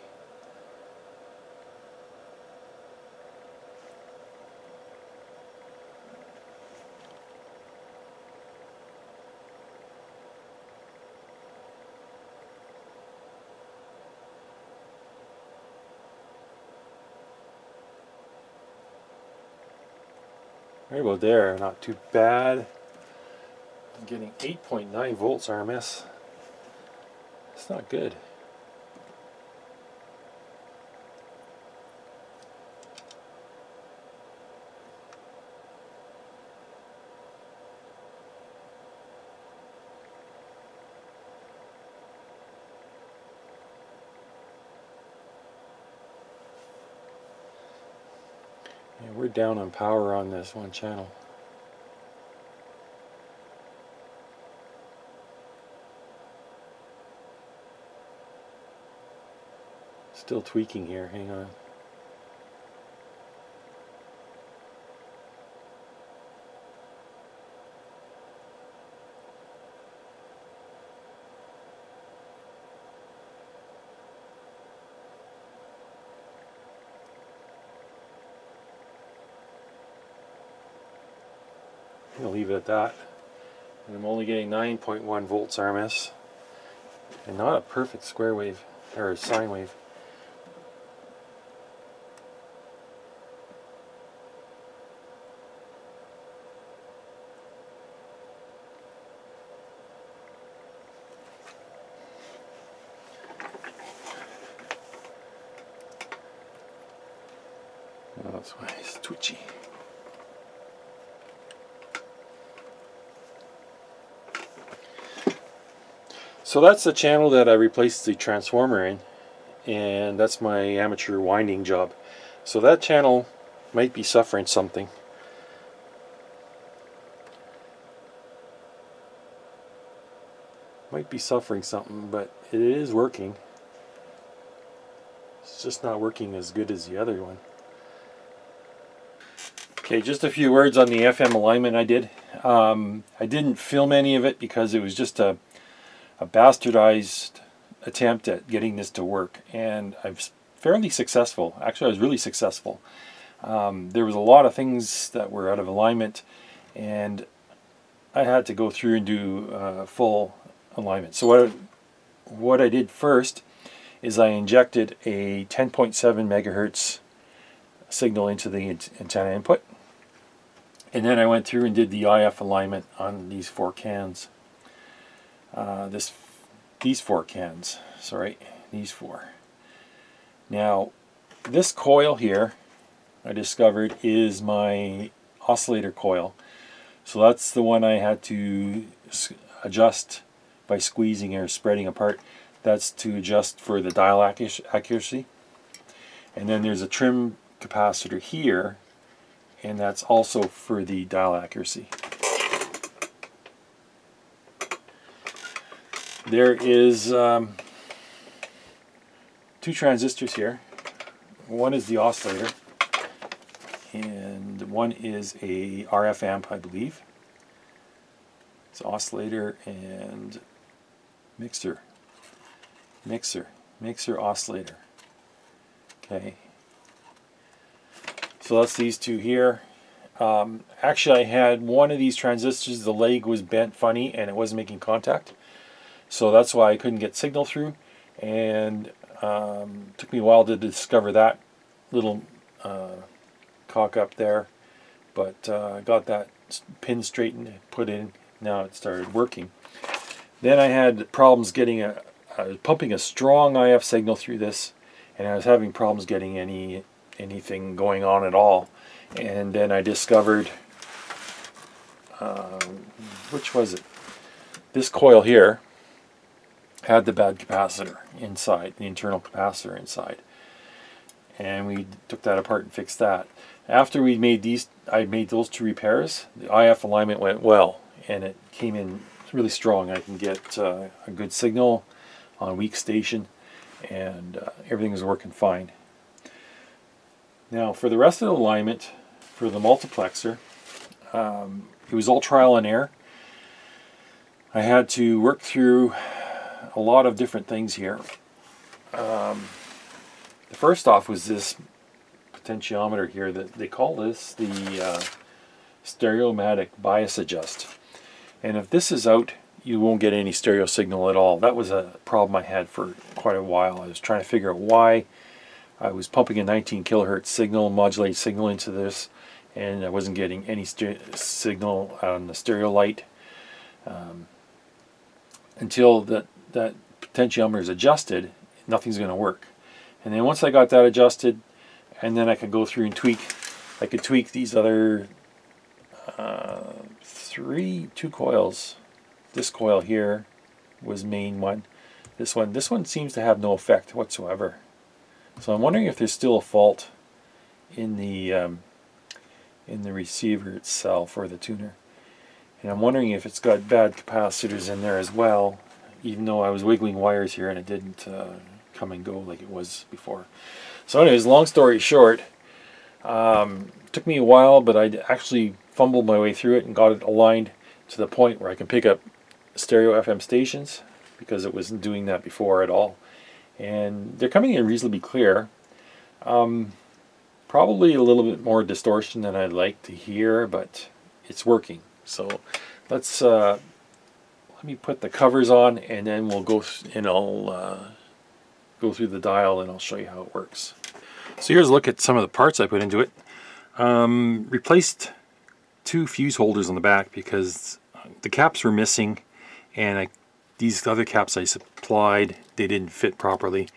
Right about there, not too bad. I'm getting 8.9 volts RMS. It's not good. Yeah, we're down on power on this one channel. Still tweaking here, hang on. I'm going to leave it at that. And I'm only getting 9.1 volts RMS. And not a perfect square wave, or sine wave. Oh, that's why it's twitchy. So that's the channel that I replaced the transformer in, and that's my amateur winding job. So that channel might be suffering something. Might be suffering something, but it is working. It's just not working as good as the other one. Okay, just a few words on the FM alignment I did. I didn't film any of it because it was just a bastardized attempt at getting this to work, and I was fairly successful. Actually, I was really successful. There was a lot of things that were out of alignment, and I had to go through and do full alignment. So what I did first is I injected a 10.7 megahertz signal into the antenna input, and then I went through and did the IF alignment on these four cans. These four cans, sorry, these four. Now, this coil here, I discovered, is my oscillator coil. So that's the one I had to adjust by squeezing or spreading apart. That's to adjust for the dial accuracy. And then there's a trim capacitor here, and that's also for the dial accuracy. There is two transistors here. One is the oscillator, and one is a RF amp, I believe. It's oscillator and mixer, oscillator. Okay. So that's these two here. Actually, I had one of these transistors, the leg was bent funny and it wasn't making contact. So that's why I couldn't get signal through, and took me a while to discover that little cock up there, but I got that pin straightened, put in, now it started working. Then I had problems getting pumping a strong IF signal through this, and I was having problems getting anything going on at all. And then I discovered, which was it? This coil here had the bad capacitor inside, the internal capacitor inside. And we took that apart and fixed that. After we made these, I made those two repairs, the IF alignment went well, and it came in really strong. I can get a good signal on a weak station, and everything was working fine. Now for the rest of the alignment, for the multiplexer, it was all trial and error. I had to work through a lot of different things here. The first off was this potentiometer here. That they call this the stereomatic bias adjust. And if this is out, you won't get any stereo signal at all. That was a problem I had for quite a while. I was trying to figure out why I was pumping a 19 kilohertz signal, modulated signal into this, and I wasn't getting any signal on the stereo light until that potentiometer is adjusted. Nothing's going to work. And then once I got that adjusted, and then I could go through and tweak. I could tweak these other two coils. This coil here was main one. This one seems to have no effect whatsoever. So I'm wondering if there's still a fault in the receiver itself, or the tuner. And I'm wondering if it's got bad capacitors in there as well, even though I was wiggling wires here and it didn't come and go like it was before. So anyways, long story short, took me a while, but I actually fumbled my way through it and got it aligned to the point where I can pick up stereo FM stations, because it wasn't doing that before at all. And they're coming in reasonably clear. Probably a little bit more distortion than I'd like to hear, but it's working. So let's let me put the covers on, and then we'll go and I'll go through the dial and I'll show you how it works. So here's a look at some of the parts I put into it. Replaced 2 fuse holders on the back because the caps were missing, and these other caps I supplied, they didn't fit properly.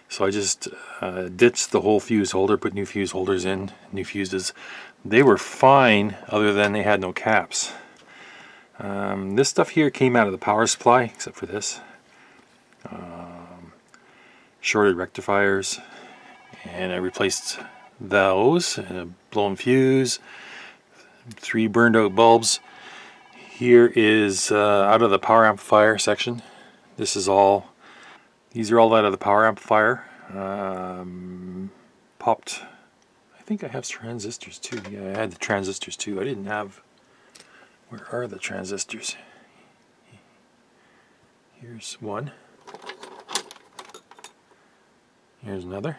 So I just ditched the whole fuse holder, put new fuse holders in, new fuses. They were fine, other than they had no caps. This stuff here came out of the power supply, except for this. Shorted rectifiers, and I replaced those, and a blown fuse, 3 burned out bulbs. Here is out of the power amplifier section. These are all out of the power amplifier. Popped, I think I have transistors too. Yeah, I had the transistors too. I didn't have, where are the transistors? Here's one. Here's another.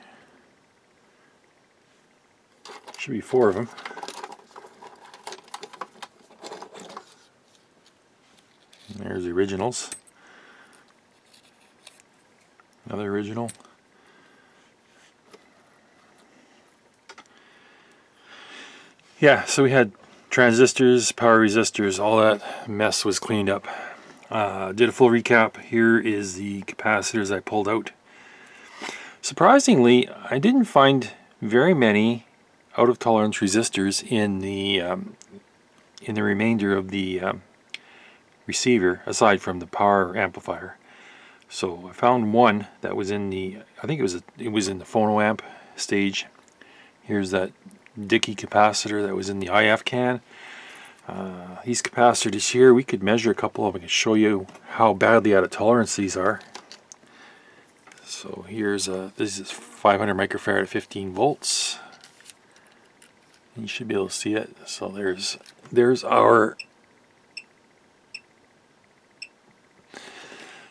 Should be 4 of them. And there's the originals. Another original. Yeah, so we had transistors, power resistors, all that mess was cleaned up. Did a full recap. Here is the capacitors I pulled out. Surprisingly, I didn't find very many out of tolerance resistors in the remainder of the receiver, aside from the power amplifier. So I found one that was in the, I think it was in the phono amp stage. Here's that Dickey capacitor that was in the IF can. These capacitors here, we could measure a couple of them and show you how badly out of tolerance these are. So here's this is 500 microfarad at 15 volts. You should be able to see it. So there's our,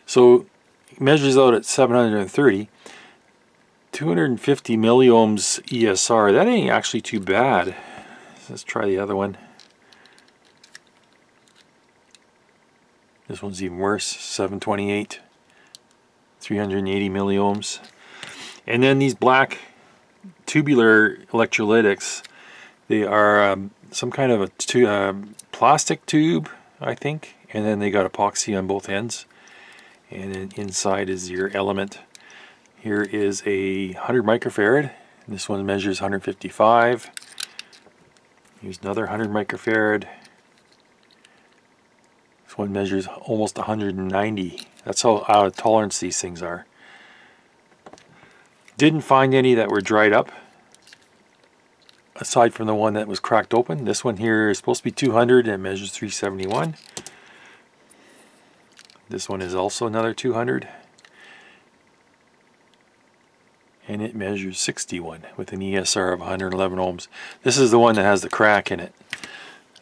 so it measures out at 730, 250 milliohms ESR. That ain't actually too bad. Let's try the other one. This one's even worse, 728, 380 milliohms. And then these black tubular electrolytics, they are some kind of a plastic tube, I think, and then they got epoxy on both ends, and then inside is your element. Here is a 100 microfarad. This one measures 155. Here's another 100 microfarad. This one measures almost 190. That's how out of tolerance these things are. Didn't find any that were dried up, aside from the one that was cracked open. This one here is supposed to be 200 and measures 371. This one is also another 200. And it measures 61 with an ESR of 111 ohms. This is the one that has the crack in it.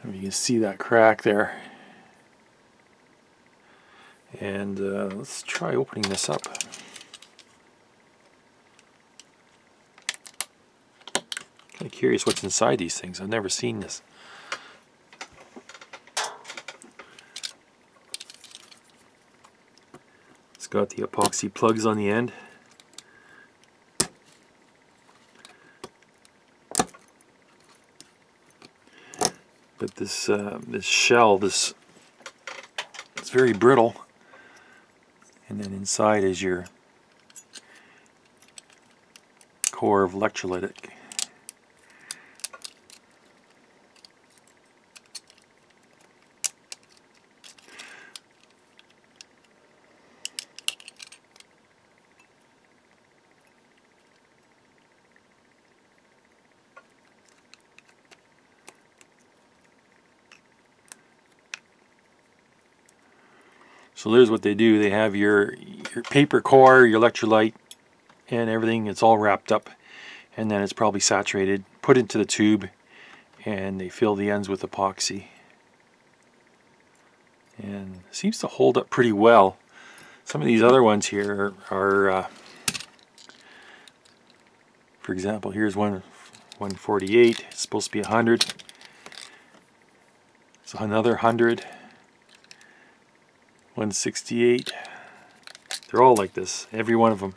You can see that crack there. And let's try opening this up. I'm curious what's inside these things. I've never seen this. It's got the epoxy plugs on the end. But this this shell, it's very brittle. And then inside is your core of electrolytic. So there's what they do. They have your paper core, your electrolyte, and everything. It's all wrapped up, and then it's probably saturated, put into the tube, and they fill the ends with epoxy. And it seems to hold up pretty well. Some of these other ones here are for example, here's 148. It's supposed to be 100. So another 100. 168. They're all like this, every one of them.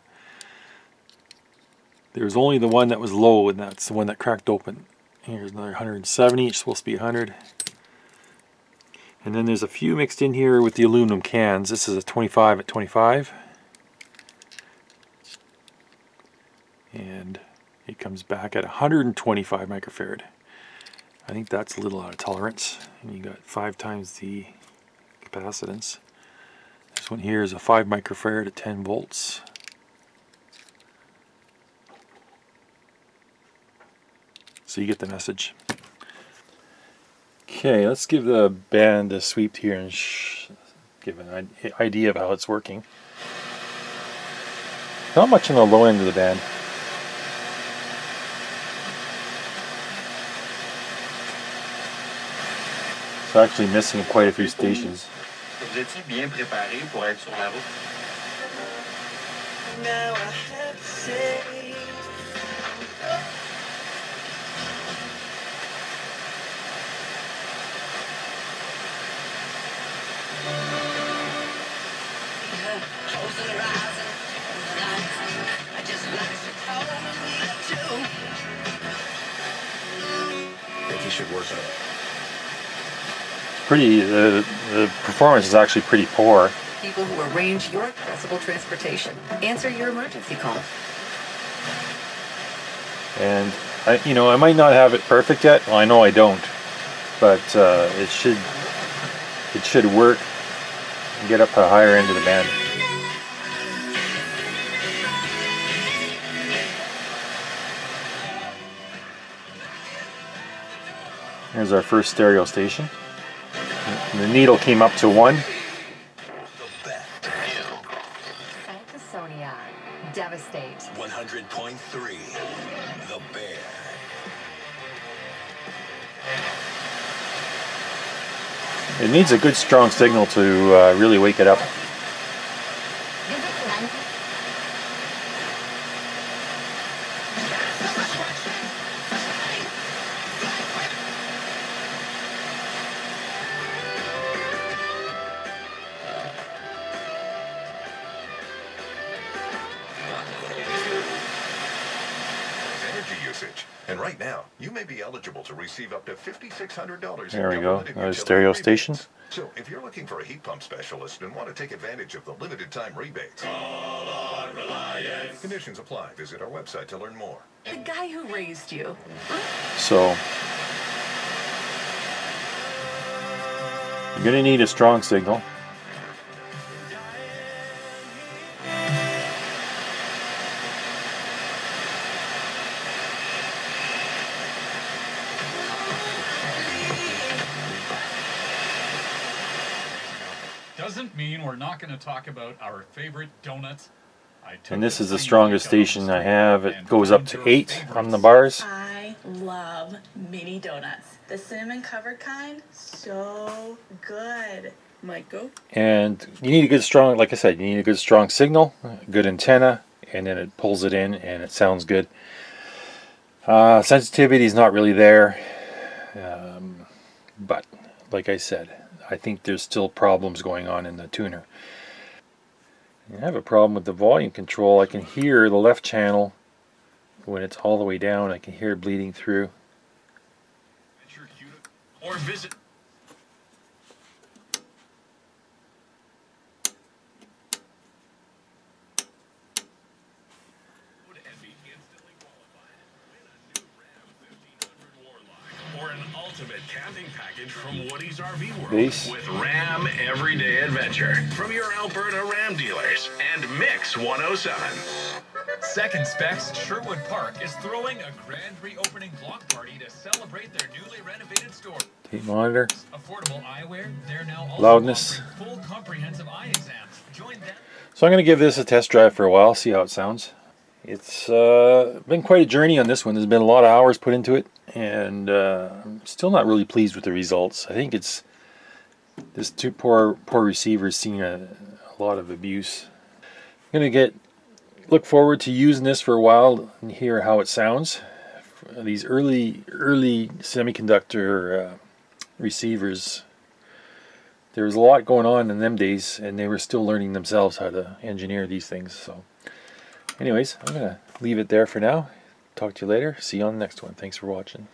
There's only the one that was low, and that's the one that cracked open. Here's another 170. It's supposed to be 100. And then there's a few mixed in here with the aluminum cans. This is a 25 at 25. And it comes back at 125 microfarad. I think that's a little out of tolerance. And you got 5 times the capacitance. This one here is a 5 microfarad at 10 volts. So you get the message. Okay, let's give the band a sweep here and give an idea of how it's working. Not much on the low end of the band. It's actually missing quite a few stations. Vous étiez bien préparé pour être sur la route? Now I have to say. I think you should work on it. Pretty, the performance is actually pretty poor. People who arrange your accessible transportation. Answer your emergency call. And I might not have it perfect yet. Well, I know I don't, but it should work and get up a higher end of the band. Here's our first stereo station. The needle came up to 1. Saga Devastate. 100.3. The Bear. It needs a good strong signal to really wake it up. And right now, you may be eligible to receive up to $5,600. There we go. Another stereo station. So if you're looking for a heat pump specialist and want to take advantage of the limited time rebates, call on Reliance. Conditions apply. Visit our website to learn more. The guy who raised you. So you're going to need a strong signal. Doesn't mean we're not going to talk about our favorite donuts. And this is the strongest station I have. It goes up to 8 on the bars. I love mini donuts. The cinnamon covered kind, so good. Michael? And you need a good strong, like I said, you need a good strong signal, a good antenna, and then it pulls it in and it sounds good. Sensitivity is not really there, but like I said, I think there's still problems going on in the tuner. I have a problem with the volume control. I can hear the left channel when it's all the way down. I can hear it bleeding through. Or visit. Or an ultimate camping package from Woody's RV World Bass. with Ram Everyday Adventure from your Alberta Ram dealers and Mix 107. Second Specs Sherwood Park is throwing a grand reopening block party to celebrate their newly renovated store. Tape monitor. Affordable eyewear, they're now also Loudness. offering full comprehensive eye exams. Join them. So I'm going to give this a test drive for a while, see how it sounds. It's been quite a journey on this one. There's been a lot of hours put into it, and I'm still not really pleased with the results. I think it's this two poor receivers seeing a lot of abuse. I'm going to look forward to using this for a while and hear how it sounds. These early semiconductor receivers, there was a lot going on in them days, and they were still learning themselves how to engineer these things. So anyways, I'm going to leave it there for now. Talk to you later. See you on the next one. Thanks for watching.